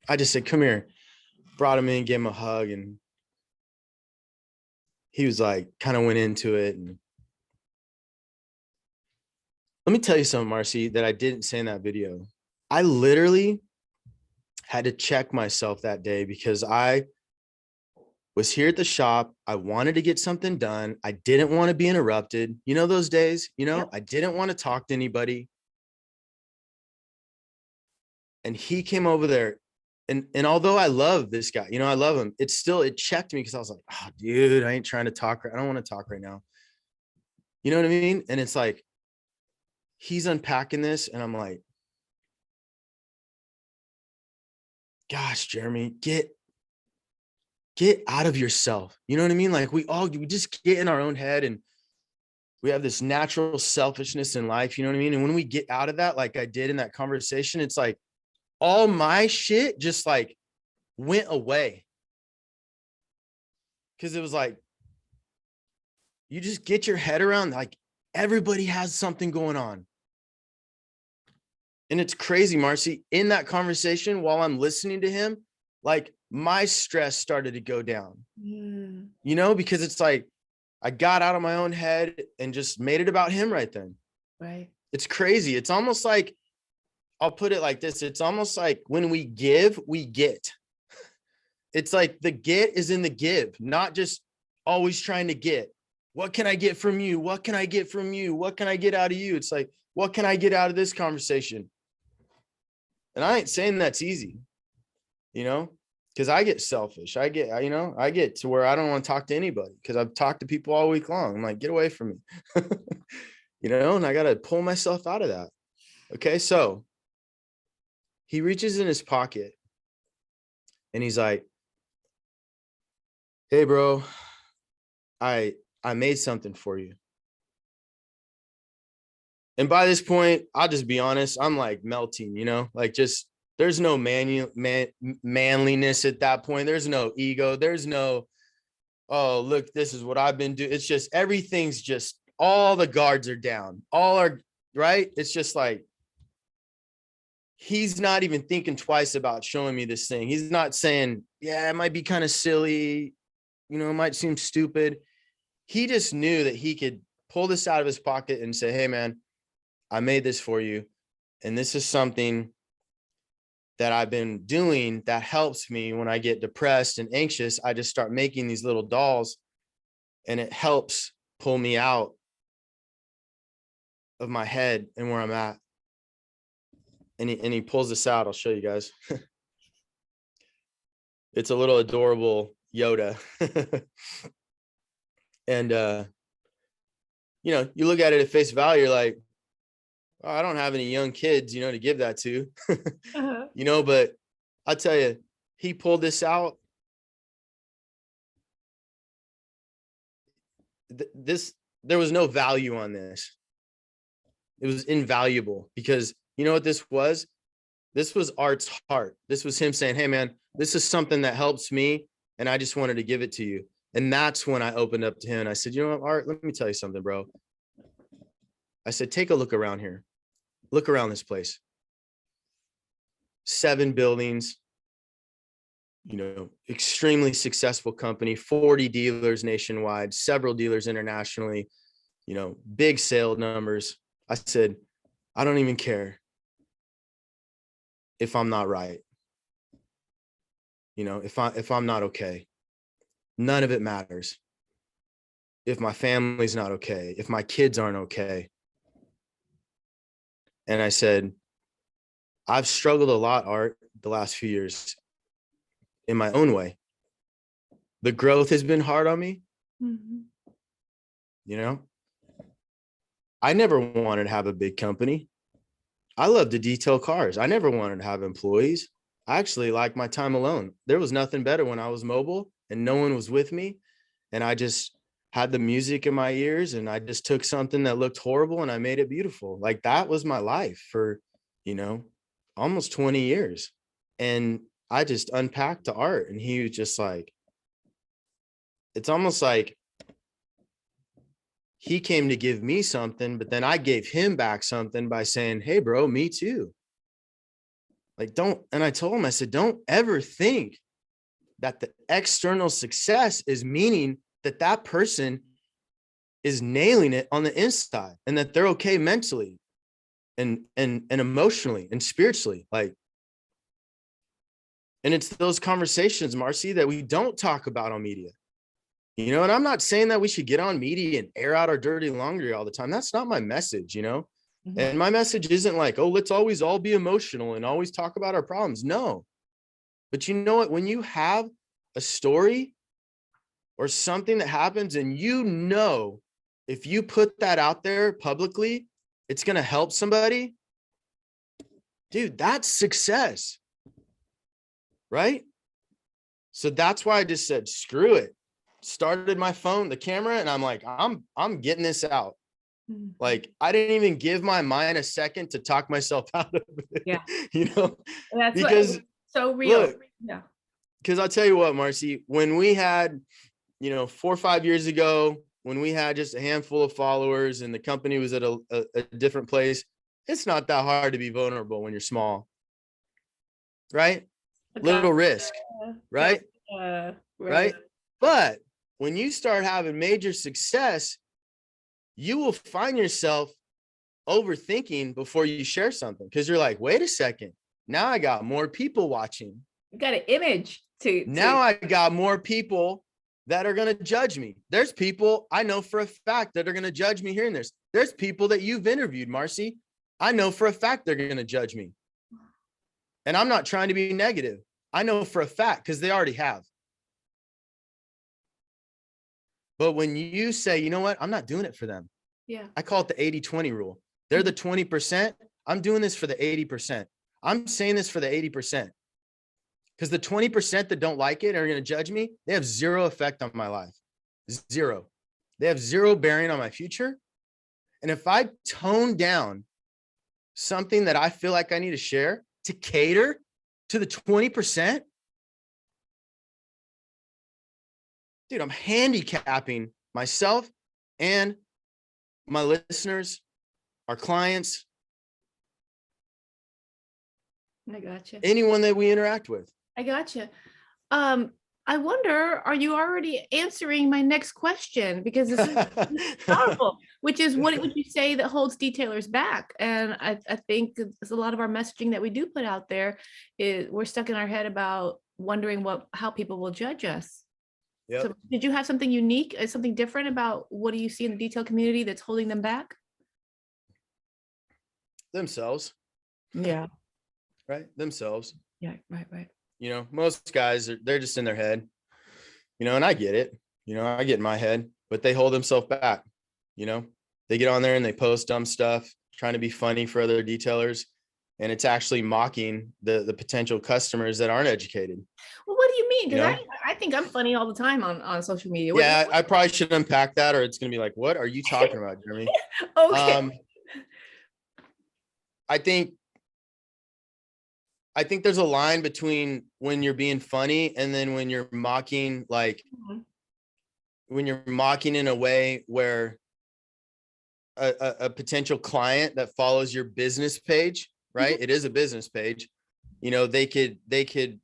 I just said, come here. Brought him in, gave him a hug, and he was like, kind of went into it. And let me tell you something, Marcy, that I didn't say in that video. I literally had to check myself that day because I was here at the shop. I wanted to get something done. I didn't want to be interrupted. Those days, Yep. I didn't want to talk to anybody. And he came over there And although I love this guy, you know, I love him, it checked me because I was like, oh, dude, I ain't trying to talk. I don't want to talk right now. You know what I mean? And it's like, he's unpacking this and I'm like, gosh, Jeremy, get out of yourself. You know what I mean? Like we just get in our own head and we have this natural selfishness in life. You know what I mean? And when we get out of that, like I did in that conversation, it's like all my shit just like went away. Cause it was like, you just get your head around, like everybody has something going on. And it's crazy, Marcy, in that conversation while I'm listening to him, like my stress started to go down, you know, because it's like, I got out of my own head and just made it about him right then. Right. It's crazy. It's almost like, I'll put it like this. It's almost like when we give, we get. It's like the get is in the give, not just always trying to get. What can I get from you? What can I get from you? What can I get out of you? It's like, what can I get out of this conversation? And I ain't saying that's easy, you know, because I get selfish. I get to where I don't want to talk to anybody because I've talked to people all week long. I'm like, get away from me, you know, and I got to pull myself out of that. Okay. So he reaches in his pocket and he's like, hey, bro, I made something for you. And by this point, I'll just be honest, I'm like melting, you know, like just there's no manliness at that point. There's no ego. There's no, oh, look, this is what I've been doing. It's just everything's just all the guards are down. All are right. It's just like he's not even thinking twice about showing me this thing. He's not saying, yeah, it might be kind of silly, you know, it might seem stupid. He just knew that he could pull this out of his pocket and say, hey, man, I made this for you. And this is something that I've been doing that helps me when I get depressed and anxious. I just start making these little dolls and it helps pull me out of my head and where I'm at. And he pulls this out. I'll show you guys. It's a little adorable Yoda. And, you know, you look at it at face value, you're like, oh, I don't have any young kids, you know, to give that to, you know, but I'll tell you, he pulled this out. There was no value on this. It was invaluable because you know what this was? This was Art's heart. This was him saying, hey, man, this is something that helps me. And I just wanted to give it to you. And that's when I opened up to him. And I said, you know what, Art, let me tell you something, bro. I said, take a look around here. Look around this place. 7 buildings, you know, extremely successful company, 40 dealers nationwide, several dealers internationally, you know, big sale numbers. I said, I don't even care if I'm not right. You know, if I'm not okay, none of it matters. If my family's not okay, if my kids aren't okay. And I said, I've struggled a lot, Art, the last few years in my own way. The growth has been hard on me. Mm-hmm. You know, I never wanted to have a big company. I love to detail cars. I never wanted to have employees. I actually like my time alone. There was nothing better when I was mobile and no one was with me. And I just had the music in my ears and I just took something that looked horrible and I made it beautiful. Like that was my life for, you know, almost 20 years. And I just unpacked the Art and he was just like, it's almost like he came to give me something, but then I gave him back something by saying, hey, bro, me too. Like, and I told him, I said, don't ever think that the external success is meaning that that person is nailing it on the inside and that they're okay mentally and emotionally and spiritually. Like, and it's those conversations, Marcy, that we don't talk about on media. You know, and I'm not saying that we should get on media and air out our dirty laundry all the time. That's not my message, you know? Mm-hmm. And my message isn't like, oh, let's always all be emotional and always talk about our problems. No, But you know what? When you have a story or something that happens and if you put that out there publicly, it's going to help somebody, dude, that's success, right? So that's why I just said, screw it. Started my phone, the camera, and I'm like, I'm getting this out. Like, I didn't even give my mind a second to talk myself out of it. Yeah. That's because so real. Look, yeah. Because I'll tell you what, Marcy, when we had, 4 or 5 years ago, when we had just a handful of followers and the company was at a different place, it's not that hard to be vulnerable when you're small, right? Little risk, right? Right. But when you start having major success, you will find yourself overthinking before you share something, because you're like, wait a second, now I got more people watching. You got an image now I got more people that are going to judge me. There's people I know for a fact that are going to judge me hearing this. There's people that you've interviewed, Marcy. I know for a fact they're going to judge me. And I'm not trying to be negative. I know for a fact because they already have. But when you say, you know what, I'm not doing it for them. Yeah. I call it the 80-20 rule. They're the 20%. I'm doing this for the 80%. I'm saying this for the 80%. Because the 20% that don't like it are going to judge me. They have zero effect on my life. Zero. They have zero bearing on my future. And if I tone down something that I feel like I need to share to cater to the 20%, dude, I'm handicapping myself and my listeners, our clients. I gotcha. Anyone that we interact with. I gotcha. I wonder, are you already answering my next question? Because this is powerful, which is, what would you say that holds detailers back? And I think it's a lot of our messaging that we do put out there is we're stuck in our head about wondering how people will judge us. Yep. So did you have something unique, something different about what do you see in the detail community that's holding them back? Themselves. Yeah. Right. Themselves. Yeah. Right. Most guys, they're just in their head, and I get it, I get in my head, but they hold themselves back. They get on there and they post dumb stuff, trying to be funny for other detailers. And it's actually mocking the potential customers that aren't educated. Well, what do you mean? Because I think I'm funny all the time on social media. Yeah, I probably should unpack that, or it's going to be like, what are you talking about, Jeremy? Okay. I think there's a line between when you're being funny and then when you're mocking, when you're mocking in a way where a potential client that follows your business page, right? It is a business page. They could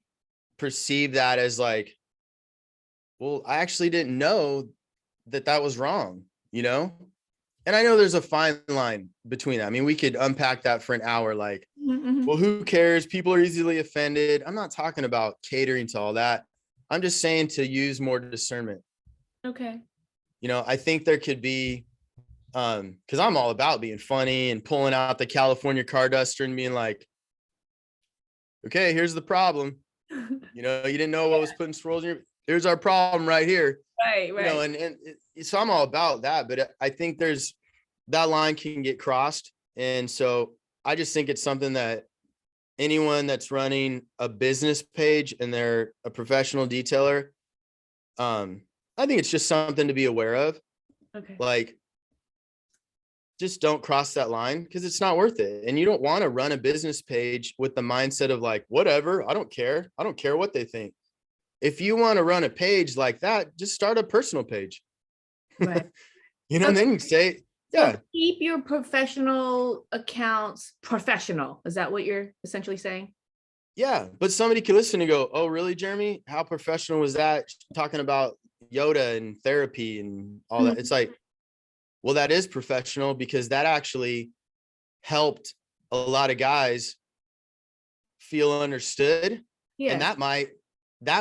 perceive that as like, well, I actually didn't know that was wrong, And I know there's a fine line between that. I mean, we could unpack that for an hour. Like, well, who cares? People are easily offended. I'm not talking about catering to all that. I'm just saying to use more discernment. Okay. I think there could be, because I'm all about being funny and pulling out the California car duster and being like, okay, here's the problem. You didn't know what was putting swirls in your, here's our problem right here. Right. And so I'm all about that, but I think that line can get crossed. And so I just think it's something that anyone that's running a business page and they're a professional detailer, I think it's just something to be aware of. Okay. Like, just don't cross that line because it's not worth it. And you don't want to run a business page with the mindset of like, whatever, I don't care. I don't care what they think. If you want to run a page like that, just start a personal page. Right. And then you say, yeah. So keep your professional accounts professional. Is that what you're essentially saying? Yeah. But somebody can listen and go, oh, really, Jeremy? How professional was that? Talking about Yoda and therapy and all that. It's like, well, that is professional because that actually helped a lot of guys feel understood. Yeah. And that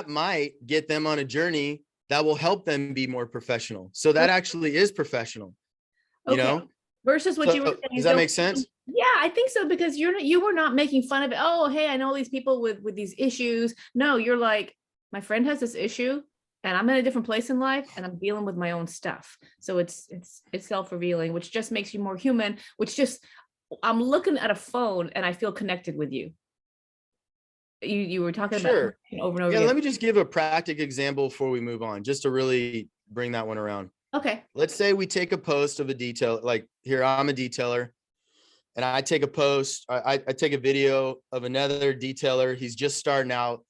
might get them on a journey that will help them be more professional. So that actually is professional. Okay. Versus what you were So saying does is that don't. make sense? Yeah, I think so, because you were not making fun of it. Oh, hey, I know all these people with these issues. No, you're like, my friend has this issue and I'm in a different place in life and I'm dealing with my own stuff. So it's self-revealing, which just makes you more human, which just, I'm looking at a phone and I feel connected with you. You were talking about Sure. over and over Yeah, again. let me just give a practical example before we move on, just to really bring that one around. Okay. Let's say we take a post of a detail, like here, I'm a detailer, and I take a post, I take a video of another detailer. He's just starting out.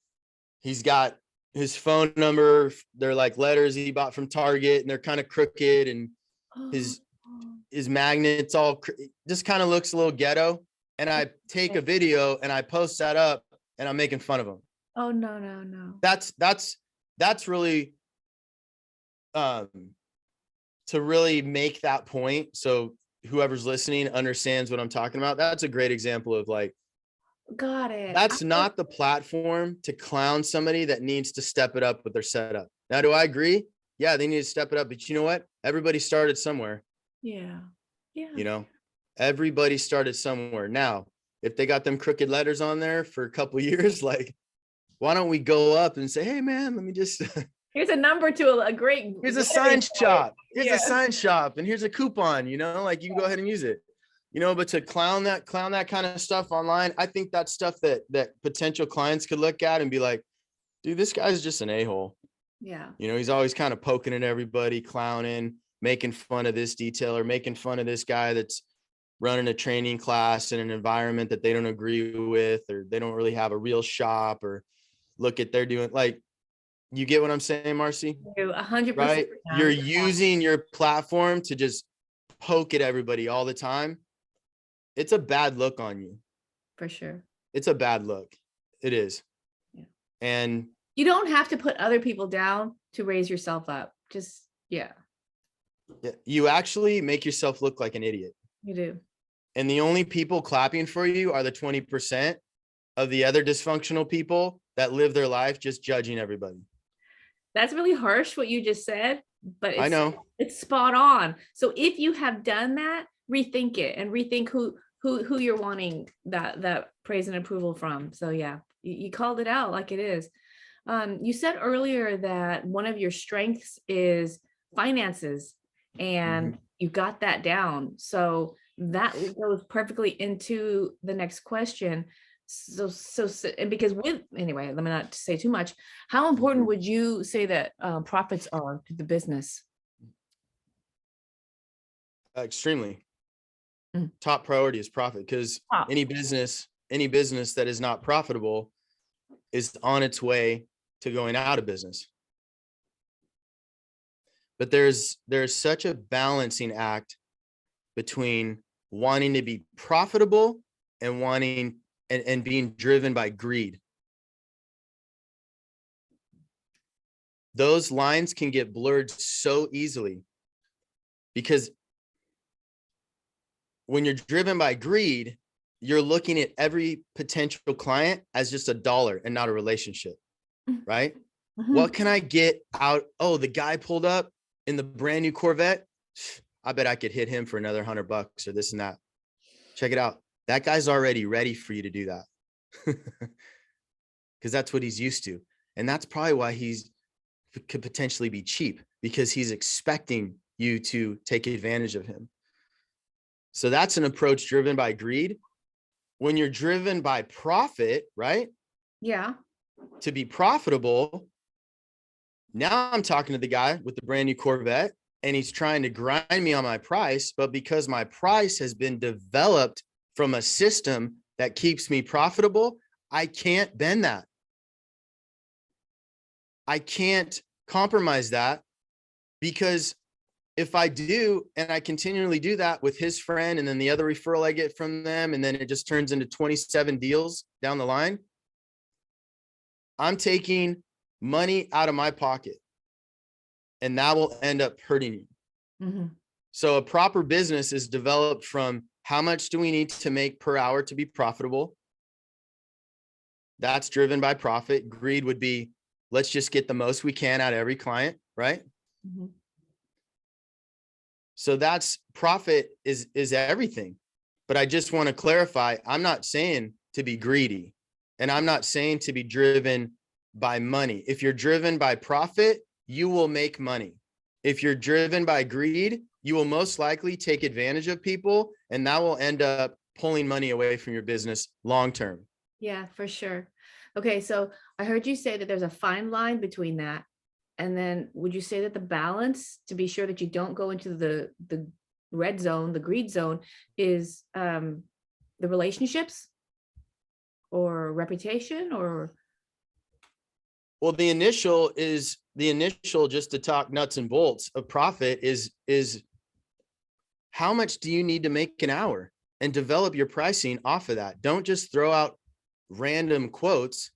He's got his phone number. They're like letters he bought from Target, and they're kind of crooked, and his magnets all just kind of looks a little ghetto. And I take a video and I post that up, and I'm making fun of him. Oh, no, no, no. That's really to really make that point, so whoever's listening understands what I'm talking about. That's a great example of like, Got it. that's not the platform to clown somebody that needs to step it up with their setup. Now, do I agree? Yeah, they need to step it up, but you know what? Everybody started somewhere. Yeah. Yeah. You know, everybody started somewhere. Now, if they got them crooked letters on there for a couple of years, like, why don't we go up and say, hey man, let me just Here's a number to a great. here's a sign shop. Here's Yeah. a sign shop, and here's a coupon, you know, like you can go ahead and use it. You know, but to clown that kind of stuff online, I think that's stuff that potential clients could look at and be like, dude, this guy's just an a-hole. Yeah. You know, he's always kind of poking at everybody, clowning, making fun of this detailer, making fun of this guy that's running a training class in an environment that they don't agree with, or they don't really have a real shop, or look at they're doing, like, you get what I'm saying, Marcy? 100%. Right? You're using your platform to just poke at everybody all the time. It's a bad look on you. For sure. It's a bad look. It is. Yeah. And you don't have to put other people down to raise yourself up. Just, yeah. You actually make yourself look like an idiot. You do. And the only people clapping for you are the 20% of the other dysfunctional people that live their life just judging everybody. That's really harsh what you just said, but I know it's spot on. So if you have done that, rethink it and rethink who you're wanting that praise and approval from. So yeah, you called it out like it is. You said earlier that one of your strengths is finances, and you got that down. So that goes perfectly into the next question. So and because anyway, let me not say too much. How important would you say that profits are to the business? Extremely. Top priority is profit, because any business that is not profitable is on its way to going out of business. But there's such a balancing act between wanting to be profitable and wanting and being driven by greed. Those lines can get blurred so easily, because when you're driven by greed, you're looking at every potential client as just a dollar and not a relationship, right? What can I get out? Oh, the guy pulled up in the brand new Corvette. I bet I could hit him for another $100 or this and that. Check it out. That guy's already ready for you to do that, because that's what he's used to. And that's probably why could potentially be cheap, because he's expecting you to take advantage of him. So that's an approach driven by greed. When you're driven by profit, right? Yeah. To be profitable. Now I'm talking to the guy with the brand new Corvette, and he's trying to grind me on my price, but because my price has been developed from a system that keeps me profitable, I can't bend that. I can't compromise that, because if I do, and I continually do that with his friend, and then the other referral I get from them, and then it just turns into 27 deals down the line, I'm taking money out of my pocket, and that will end up hurting you. So a proper business is developed from how much do we need to make per hour to be profitable? That's driven by profit. Greed would be, let's just get the most we can out of every client, right? So that's profit is everything. But I just want to clarify, I'm not saying to be greedy, and I'm not saying to be driven by money. If you're driven by profit, you will make money. If you're driven by greed, you will most likely take advantage of people, and that will end up pulling money away from your business long term. Yeah, for sure. Okay, so I heard you say that there's a fine line between that. And then would you say that the balance to be sure that you don't go into the red zone, the greed zone, is the relationships or reputation or? Well, the initial just to talk nuts and bolts of profit is how much do you need to make an hour, and develop your pricing off of that. Don't just throw out random quotes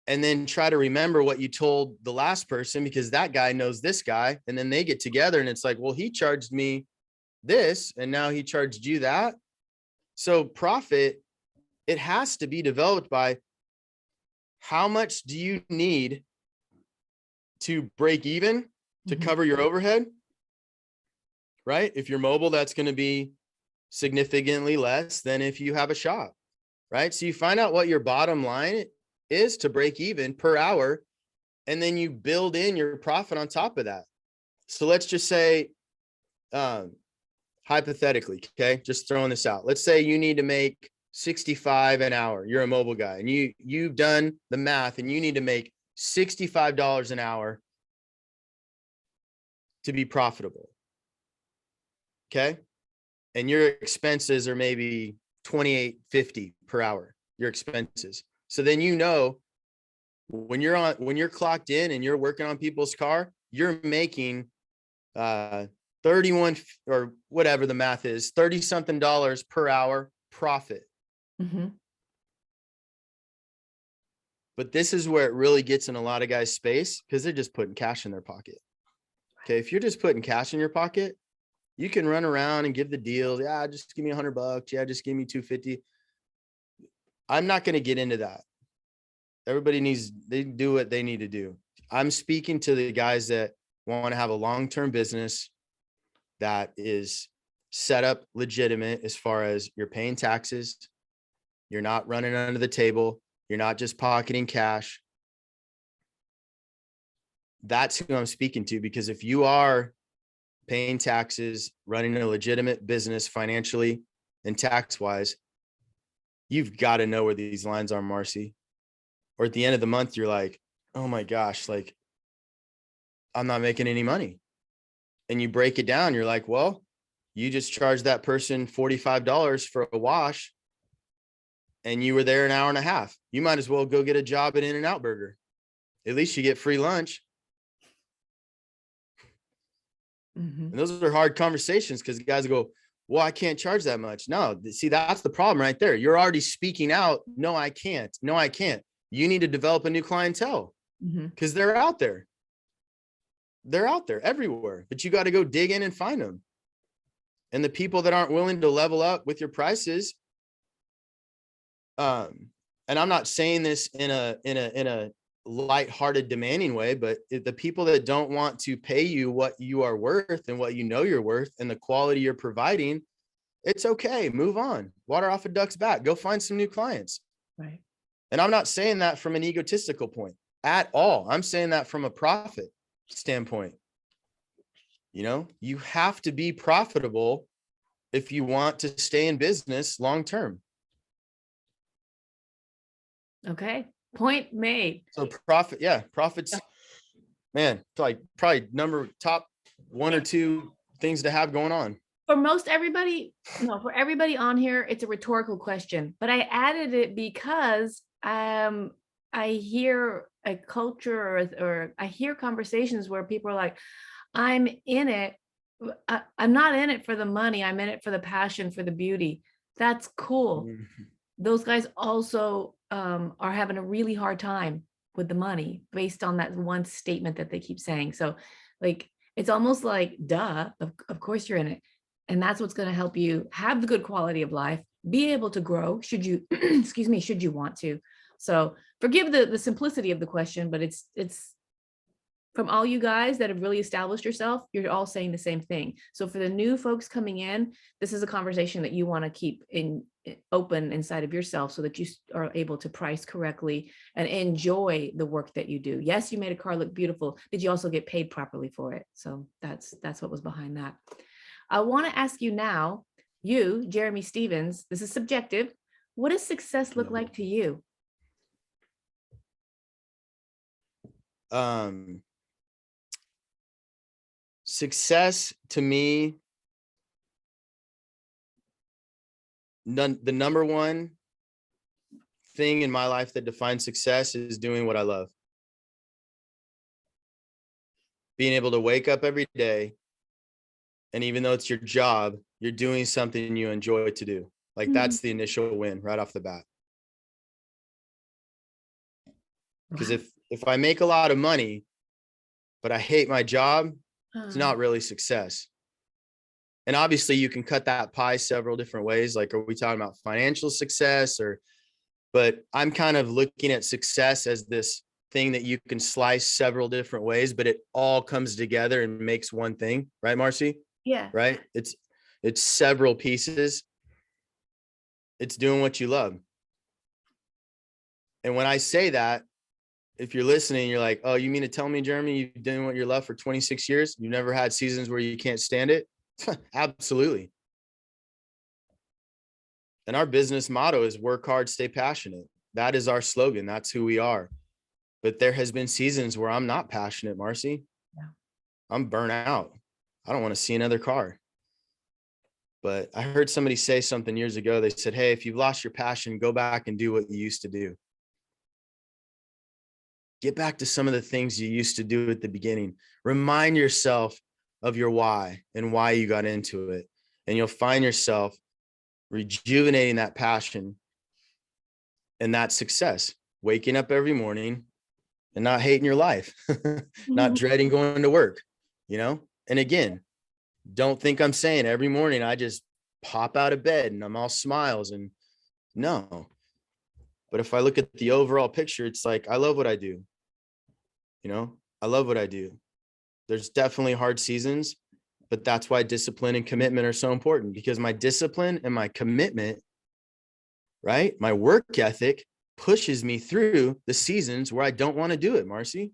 and then try to remember what you told the last person because that guy knows this guy. And then they get together and it's like, well, he charged me this and now he charged you that. So profit, it has to be developed by how much do you need to break even to cover your overhead, right? If you're mobile, that's going to be significantly less than if you have a shop, right? So you find out what your bottom line is to break even per hour, and then you build in your profit on top of that. So let's just say, hypothetically, okay, just throwing this out. Let's say you need to make 65 an hour. You're a mobile guy and you've done the math and you need to make $65 an hour to be profitable. Okay. And your expenses are maybe $28.50 per hour, your expenses. So then, you know, when you're clocked in and you're working on people's car, you're making 31 or whatever the math is, 30 something dollars per hour profit. But this is where it really gets in a lot of guys' space, because they're just putting cash in their pocket. Okay. If you're just putting cash in your pocket, you can run around and give the deals. Yeah, just give me $100. Yeah, just give me $250. I'm not going to get into that. They do what they need to do. I'm speaking to the guys that want to have a long-term business that is set up legitimate as far as you're paying taxes. You're not running under the table. You're not just pocketing cash. That's who I'm speaking to, because if you are paying taxes, running a legitimate business financially and tax-wise, you've got to know where these lines are, Marcy. Or at the end of the month, you're like, oh my gosh, like I'm not making any money. And you break it down. You're like, well, you just charged that person $45 for a wash and you were there an hour and a half. You might as well go get a job at In-N-Out Burger. At least you get free lunch. And those are hard conversations, because guys go, well, I can't charge that much. No, see, that's the problem right there. You're already speaking out. No, I can't. No, I can't. You need to develop a new clientele, because they're out there. They're out there everywhere, but you got to go dig in and find them. And the people that aren't willing to level up with your prices. And I'm not saying this in a lighthearted, demanding way, but the people that don't want to pay you what you are worth and what you know you're worth and the quality you're providing, it's okay. Move on. Water off a duck's back. Go find some new clients. Right. And I'm not saying that from an egotistical point at all. I'm saying that from a profit standpoint. You know, you have to be profitable if you want to stay in business long term. Okay. Point made. So profits, man, like probably top one or two things to have going on. For everybody on here, it's a rhetorical question, but I added it because I hear a culture or I hear conversations where people are like, I'm in it. I'm not in it for the money. I'm in it for the passion, for the beauty. That's cool. Those guys also are having a really hard time with the money based on that one statement that they keep saying. So like, it's almost like, duh, of course you're in it. And that's what's going to help you have the good quality of life, be able to grow should you, should you want to. So forgive the simplicity of the question, but it's From all you guys that have really established yourself, you're all saying the same thing. So for the new folks coming in, this is a conversation that you want to keep open inside of yourself so that you are able to price correctly and enjoy the work that you do. Yes, you made a car look beautiful. Did you also get paid properly for it? So that's what was behind that. I want to ask you now, you, Jeremy Stevens, this is subjective. What does success look like to you? Success to me, the number one thing in my life that defines success is doing what I love. Being able to wake up every day, and even though it's your job, you're doing something you enjoy to do. Like that's the initial win right off the bat. Because if I make a lot of money, but I hate my job, it's not really success. And obviously you can cut that pie several different ways. Like, are we talking about financial success but I'm kind of looking at success as this thing that you can slice several different ways, but it all comes together and makes one thing, right, Marcy? Yeah. Right? It's several pieces. It's doing what you love. And when I say that, if you're listening, you're like, oh, you mean to tell me, Jeremy, you've been doing what you love for 26 years? You've never had seasons where you can't stand it? Absolutely. And our business motto is work hard, stay passionate. That is our slogan. That's who we are. But there has been seasons where I'm not passionate, Marcy. Yeah. I'm burnt out. I don't want to see another car. But I heard somebody say something years ago. They said, hey, if you've lost your passion, go back and do what you used to do. Get back to some of the things you used to do at the beginning. Remind yourself of your why and why you got into it. And you'll find yourself rejuvenating that passion and that success, waking up every morning and not hating your life, not dreading going to work, And again, don't think I'm saying every morning I just pop out of bed and I'm all smiles, and no. But if I look at the overall picture, it's like, I love what I do. I love what I do. There's definitely hard seasons, but that's why discipline and commitment are so important, because my discipline and my commitment, right? My work ethic pushes me through the seasons where I don't want to do it, Marcy.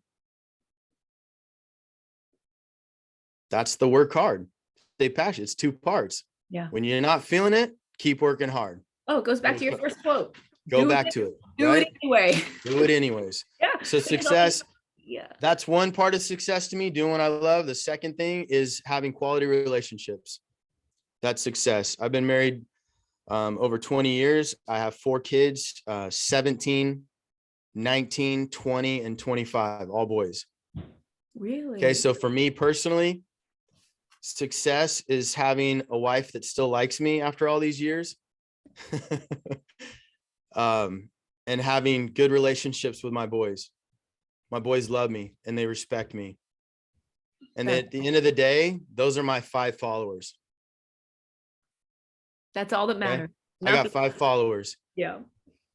That's the work hard, stay passionate. It's two parts. Yeah. When you're not feeling it, keep working hard. Oh, it goes back to your first quote. Go back to it. Do it anyway. Do it anyways. Yeah. So success, yeah, that's one part of success to me, doing what I love. The second thing is having quality relationships. That's success. I've been married over 20 years. I have 4 kids, 17, 19, 20, and 25, all boys. Really? Okay. So for me personally, success is having a wife that still likes me after all these years. And having good relationships with my boys. My boys love me and they respect me. And at the end of the day, those are my 5 followers. That's all that matters. Okay? I got 5 followers. Yeah.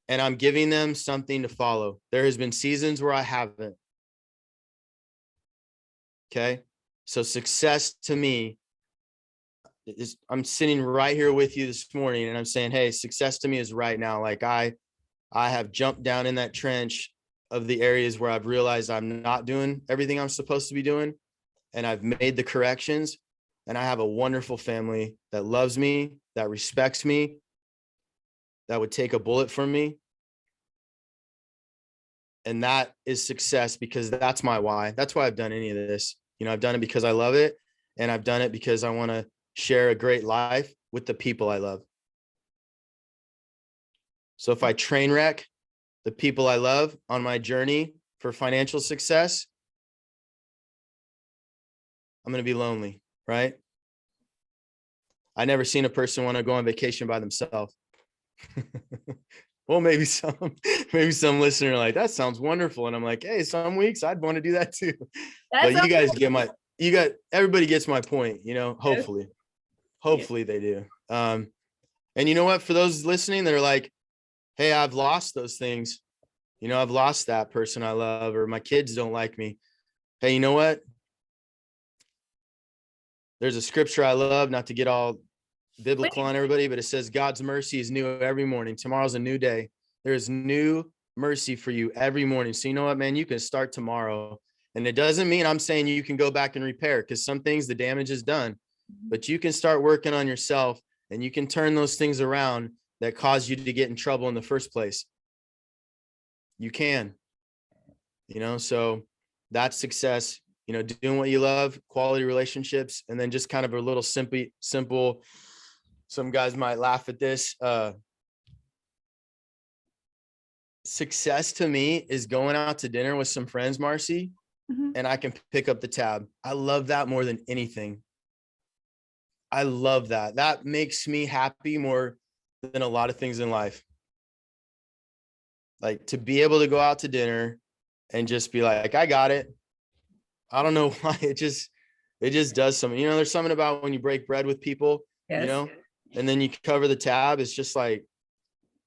And I'm giving them something to follow. There has been seasons where I haven't. Okay. So success to me is, I'm sitting right here with you this morning and I'm saying, hey, success to me is right now. Like I have jumped down in that trench of the areas where I've realized I'm not doing everything I'm supposed to be doing. And I've made the corrections, and I have a wonderful family that loves me, that respects me, that would take a bullet from me. And that is success, because that's my why. That's why I've done any of this. I've done it because I love it. And I've done it because I want to share a great life with the people I love. So if I train wreck the people I love on my journey for financial success, I'm going to be lonely, right? I never seen a person want to go on vacation by themselves. Well, maybe some listener like, that sounds wonderful. And I'm like, hey, some weeks I'd want to do that too. But you guys everybody gets my point, hopefully they do. And you know what, for those listening that are like, hey, I've lost those things. I've lost that person I love, or my kids don't like me. Hey, you know what? There's a scripture I love, not to get all biblical on everybody, but it says God's mercy is new every morning. Tomorrow's a new day. There's new mercy for you every morning. So you know what, man, you can start tomorrow. And it doesn't mean I'm saying you can go back and repair, because some things the damage is done, but you can start working on yourself and you can turn those things around that caused you to get in trouble in the first place. You can, so that's success, doing what you love, quality relationships, and then just kind of a little simple, some guys might laugh at this. Success to me is going out to dinner with some friends, Marcy, and I can pick up the tab. I love that more than anything. I love that. That makes me happy more than a lot of things in life. Like to be able to go out to dinner and just be like, I got it. I don't know why it just does something. There's something about when you break bread with people, Yes. And then you cover the tab. It's just like,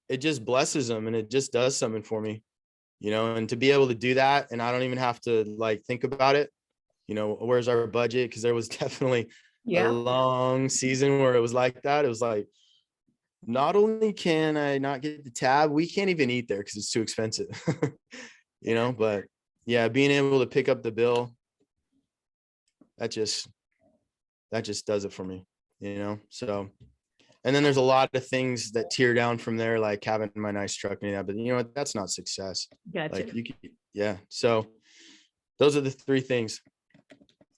it just blesses them and it just does something for me, and to be able to do that. And I don't even have to like think about it. Where's our budget? Because there was definitely a long season where it was like that. It was like, not only can I not get the tab, we can't even eat there because it's too expensive, but yeah, being able to pick up the bill, that just does it for me, so. And then there's a lot of things that tear down from there, like having my nice truck and that, but you know what, that's not success. Gotcha. Like so those are the three things.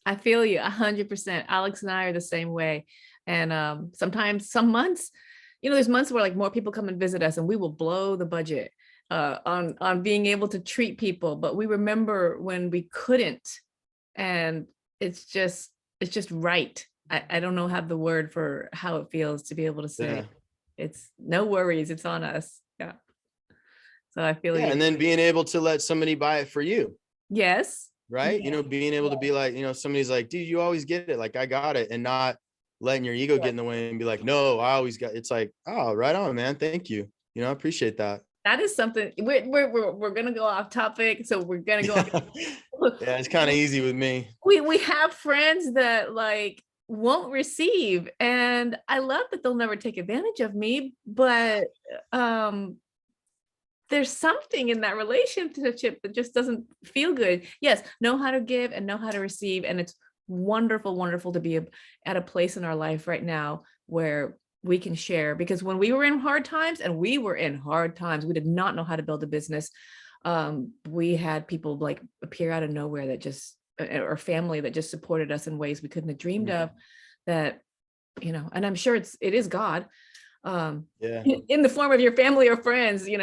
I feel you 100%. Alex and I are the same way. And sometimes some months, there's months where like more people come and visit us and we will blow the budget on being able to treat people. But we remember when we couldn't, and it's just right. I don't know how the word for how it feels to be able to say it's no worries, it's on us. Yeah. So I feel and then being able to let somebody buy it for you. Yes. Right. Yeah. Being able to be like, somebody's like, dude, you always get it. Like, I got it. And not letting your ego get in the way and be like, no, I always got, it's like, oh, right on, man. Thank you. I appreciate that. That is something we're gonna go off topic. So we're gonna go off. Yeah, it's kind of easy with me. We have friends that like won't receive, and I love that they'll never take advantage of me, but there's something in that relationship that just doesn't feel good. Yes, know how to give and know how to receive, and it's wonderful to be at a place in our life right now where we can share, because when we were in hard times, and we were in hard times, we did not know how to build a business. We had people like appear out of nowhere that just, or family that just supported us in ways we couldn't have dreamed of, that, and I'm sure it is God, in the form of your family or friends, Straight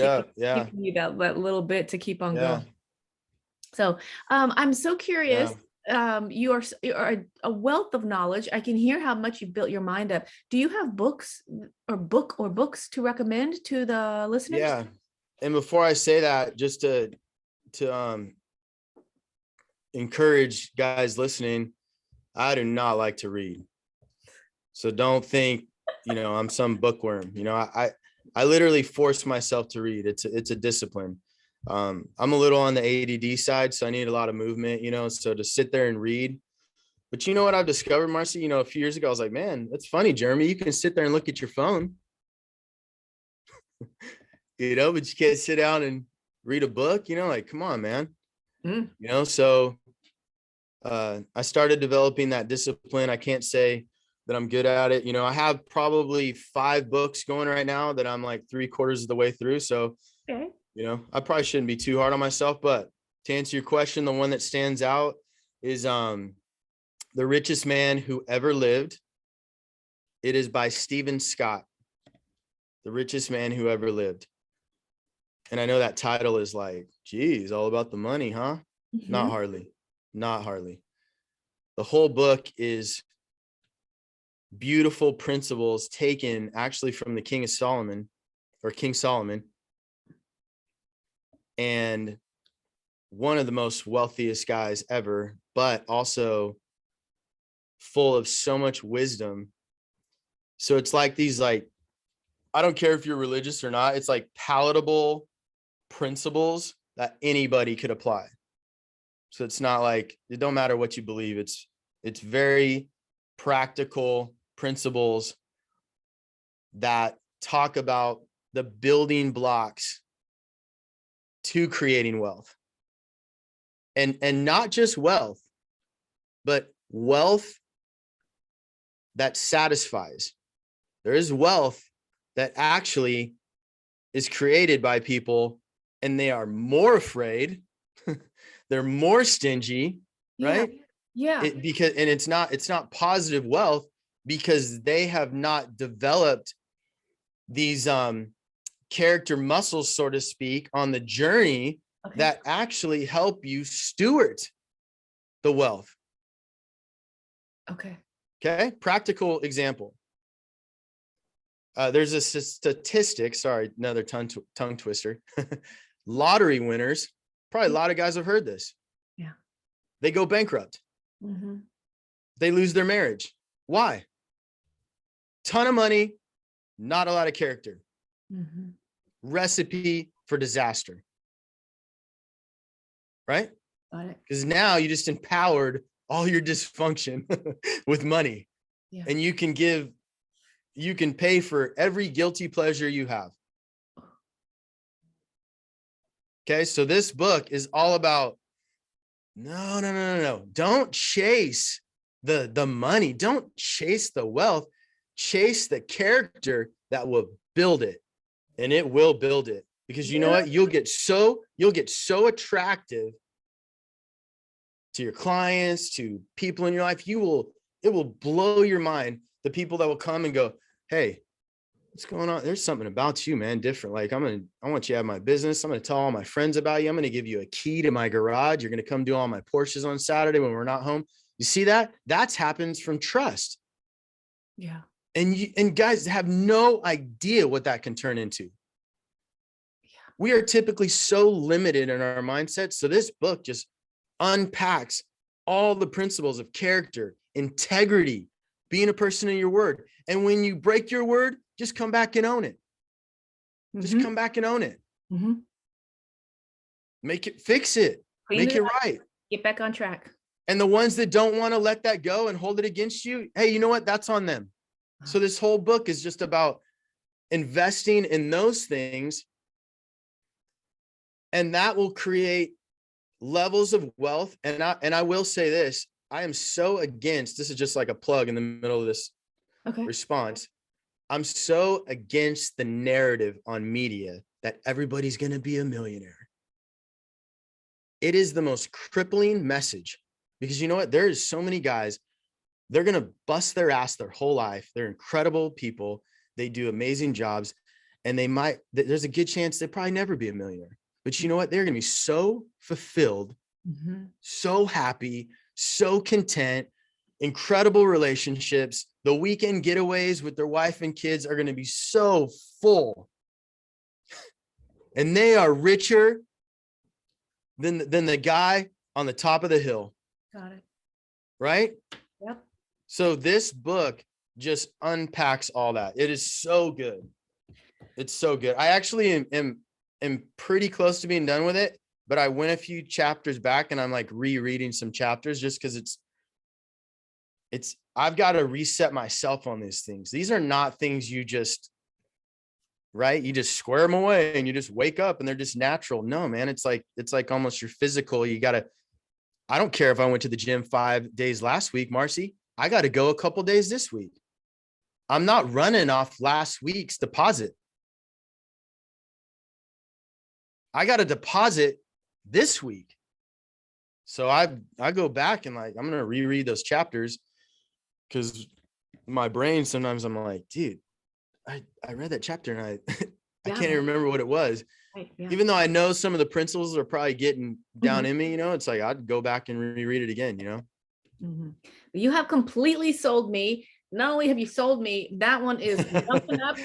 up. Yeah. giving you that little bit to keep on going. So I'm so curious. You are a wealth of knowledge. I can hear how much you built your mind up. Do you have books to recommend to the listeners? Yeah. And before I say that, just to encourage guys listening, I do not like to read. So don't think, I'm some bookworm. I literally force myself to read. It's a discipline. I'm a little on the ADD side, so I need a lot of movement, so to sit there and read. But you know what I've discovered, Marcy, a few years ago, I was like, man, that's funny, Jeremy, you can sit there and look at your phone, but you can't sit down and read a book, like, come on, man. So I started developing that discipline. I can't say that I'm good at it. I have probably 5 books going right now that I'm like 3/4 of the way through. So, okay. I probably shouldn't be too hard on myself, but to answer your question, the one that stands out is The Richest Man Who Ever Lived. It is by Stephen Scott. The Richest Man Who Ever Lived. And I know that title is like, geez, all about the money, huh? Not hardly. The whole book is beautiful principles taken actually from the King Solomon, and one of the most wealthiest guys ever, but also full of so much wisdom. So it's like these, like, I don't care if you're religious or not, it's like palatable principles that anybody could apply. So it's not like, it don't matter what you believe. It's very practical principles that talk about the building blocks to creating wealth. And not just wealth, but wealth that satisfies. There is wealth that actually is created by people, and they are more afraid. They're more stingy, right? Yeah. It's not positive wealth, because they have not developed these character muscles, so to speak, on the journey that actually help you steward the wealth. Okay. Practical example. There's a statistic, sorry, another tongue twister. Lottery winners, probably a lot of guys have heard this. Yeah. They go bankrupt. They lose their marriage. Why? Ton of money, not a lot of character. Recipe for disaster. Right? Got it. Because now you just empowered all your dysfunction with money. Yeah. And you can pay for every guilty pleasure you have. Okay, so this book is all about, no. Don't chase the money. Don't chase the wealth. Chase the character that will build it. And it will build it. Because you know what? You'll get so attractive to your clients, to people in your life. It will blow your mind. The people that will come and go, hey, what's going on? There's something about you, man, different. Like, I want you to have my business. I'm going to tell all my friends about you. I'm going to give you a key to my garage. You're going to come do all my Porsches on Saturday when we're not home. You see that? That happens from trust. Yeah. And guys have no idea what that can turn into. Yeah. We are typically so limited in our mindset. So this book just unpacks all the principles of character, integrity, being a person in your word. And when you break your word, just come back and own it. Just come back and own it. Make it, fix it, make it right. Get back on track. And the ones that don't want to let that go and hold it against you, hey, you know what? That's on them. So this whole book is just about investing in those things. And that will create levels of wealth. And I will say this, I am so against, this is just like a plug in the middle of this response. I'm so against the narrative on media that everybody's going to be a millionaire. It is the most crippling message, because you know what? There's so many guys, they're going to bust their ass their whole life. They're incredible people. They do amazing jobs, and there's a good chance they'll probably never be a millionaire. But you know what? They're going to be so fulfilled, so happy, so content, incredible relationships. The weekend getaways with their wife and kids are going to be so full. And they are richer than the guy on the top of the hill. Got it. Right? Yep. So this book just unpacks all that. It is so good. It's so good. I actually am pretty close to being done with it, but I went a few chapters back and I'm like rereading some chapters just because I've got to reset myself on these things. These are not things you just, right? You just square them away and you just wake up and they're just natural. No, man, it's like almost your physical. I don't care if I went to the gym 5 days last week, Marcy, I got to go a couple days this week. I'm not running off last week's deposit. I got to deposit this week. So I go back and like, I'm going to reread those chapters, because my brain, sometimes I'm like, dude, I read that chapter and I can't even remember what it was. Right, yeah. Even though I know some of the principles are probably getting down in me, it's like, I'd go back and reread it again, You have completely sold me. Not only have you sold me, that one is jumping up.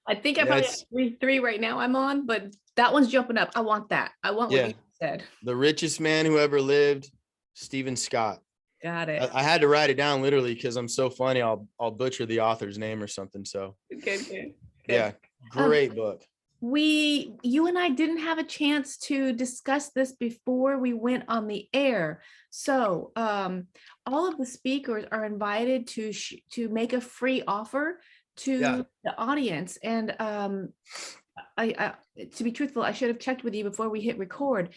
I think I probably have three right now I'm on, but that one's jumping up. I want that. I want what you said. The Richest Man Who Ever Lived, Stephen Scott. Got it. I had to write it down literally because I'm so funny. I'll butcher the author's name or something. So good. Yeah, great book. you and I didn't have a chance to discuss this before we went on the air. So all of the speakers are invited to make a free offer Yeah. to the audience. And I to be truthful, I should have checked with you before we hit record.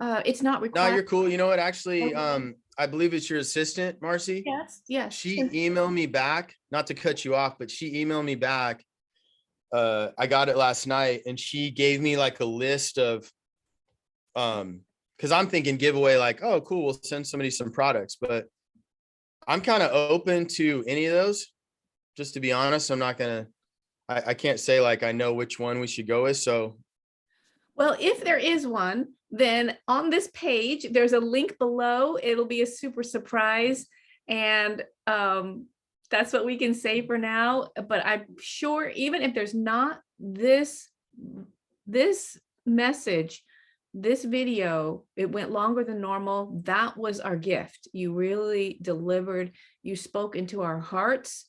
It's not No, required. you're cool. You know what? Actually, I believe it's your assistant, Marcy. Yes, yes. She emailed me back, not to cut you off, but she emailed me back. I got it last night, and she gave me like a list of because I'm thinking giveaway, like, oh, cool, we'll send somebody some products, but I'm kind of open to any of those. Just to be honest, I'm not gonna. I can't say like I know which one we should go with. So Well, if there is one, then on this page, there's a link below. It'll be a super surprise. And that's what we can say for now. But I'm sure even if there's not this message, this video, it went longer than normal. That was our gift. You really delivered. You spoke into our hearts,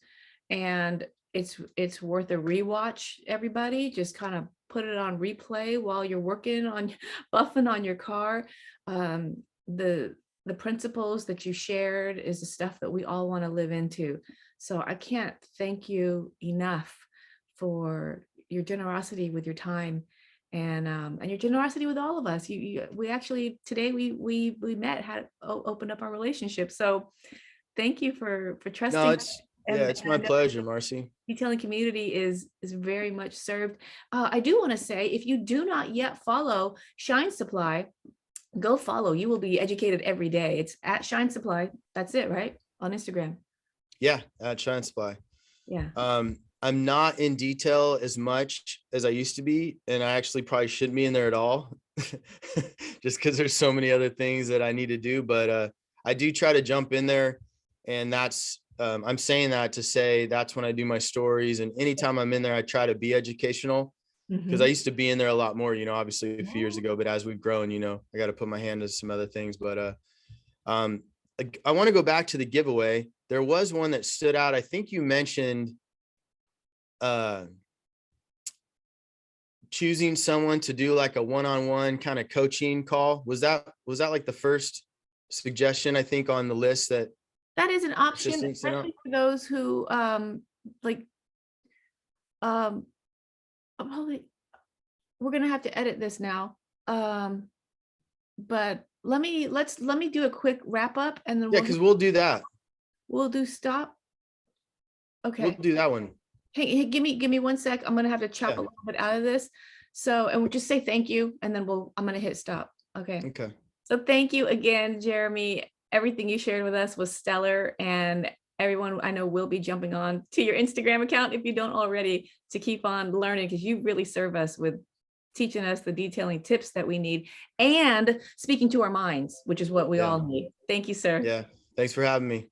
and it's worth a rewatch, everybody. Just kind of put it on replay while you're working on buffing on your car. The principles that you shared is the stuff that we all want to live into. So I can't thank you enough for your generosity with your time, and your generosity with all of us. We actually today we met, had opened up our relationship. So thank you for no, trusting. it's my pleasure, Marcy. Detailing community is very much served. I do want to say, if you do not yet follow Shine Supply, go follow. You will be educated every day. It's at Shine Supply. That's it, right? On Instagram. Yeah, at Shine Supply. Yeah. I'm not in detail as much as I used to be, and I actually probably shouldn't be in there at all, just because there's so many other things that I need to do. But I do try to jump in there, and that's I'm saying that to say that's when I do my stories. And anytime I'm in there, I try to be educational, because I used to be in there a lot more, obviously a few years ago. But as we've grown, I got to put my hand to some other things. But I want to go back to the giveaway. There was one that stood out. I think you mentioned choosing someone to do like a one-on-one kind of coaching call. Was that like the first suggestion, I think, on the list? That is an option, especially for those who like probably, we're gonna have to edit this now, but let me do a quick wrap up, and then because we'll do that. We'll do stop. Okay, we'll do that one. Hey, give me 1 sec. I'm gonna have to chop a little bit out of this. So, and we'll just say thank you, and then I'm gonna hit stop. Okay. So thank you again, Jeremy. Everything you shared with us was stellar, and everyone I know will be jumping on to your Instagram account, if you don't already, to keep on learning, because you really serve us with teaching us the detailing tips that we need and speaking to our minds, which is what we all need. Thank you, sir. Yeah. Thanks for having me.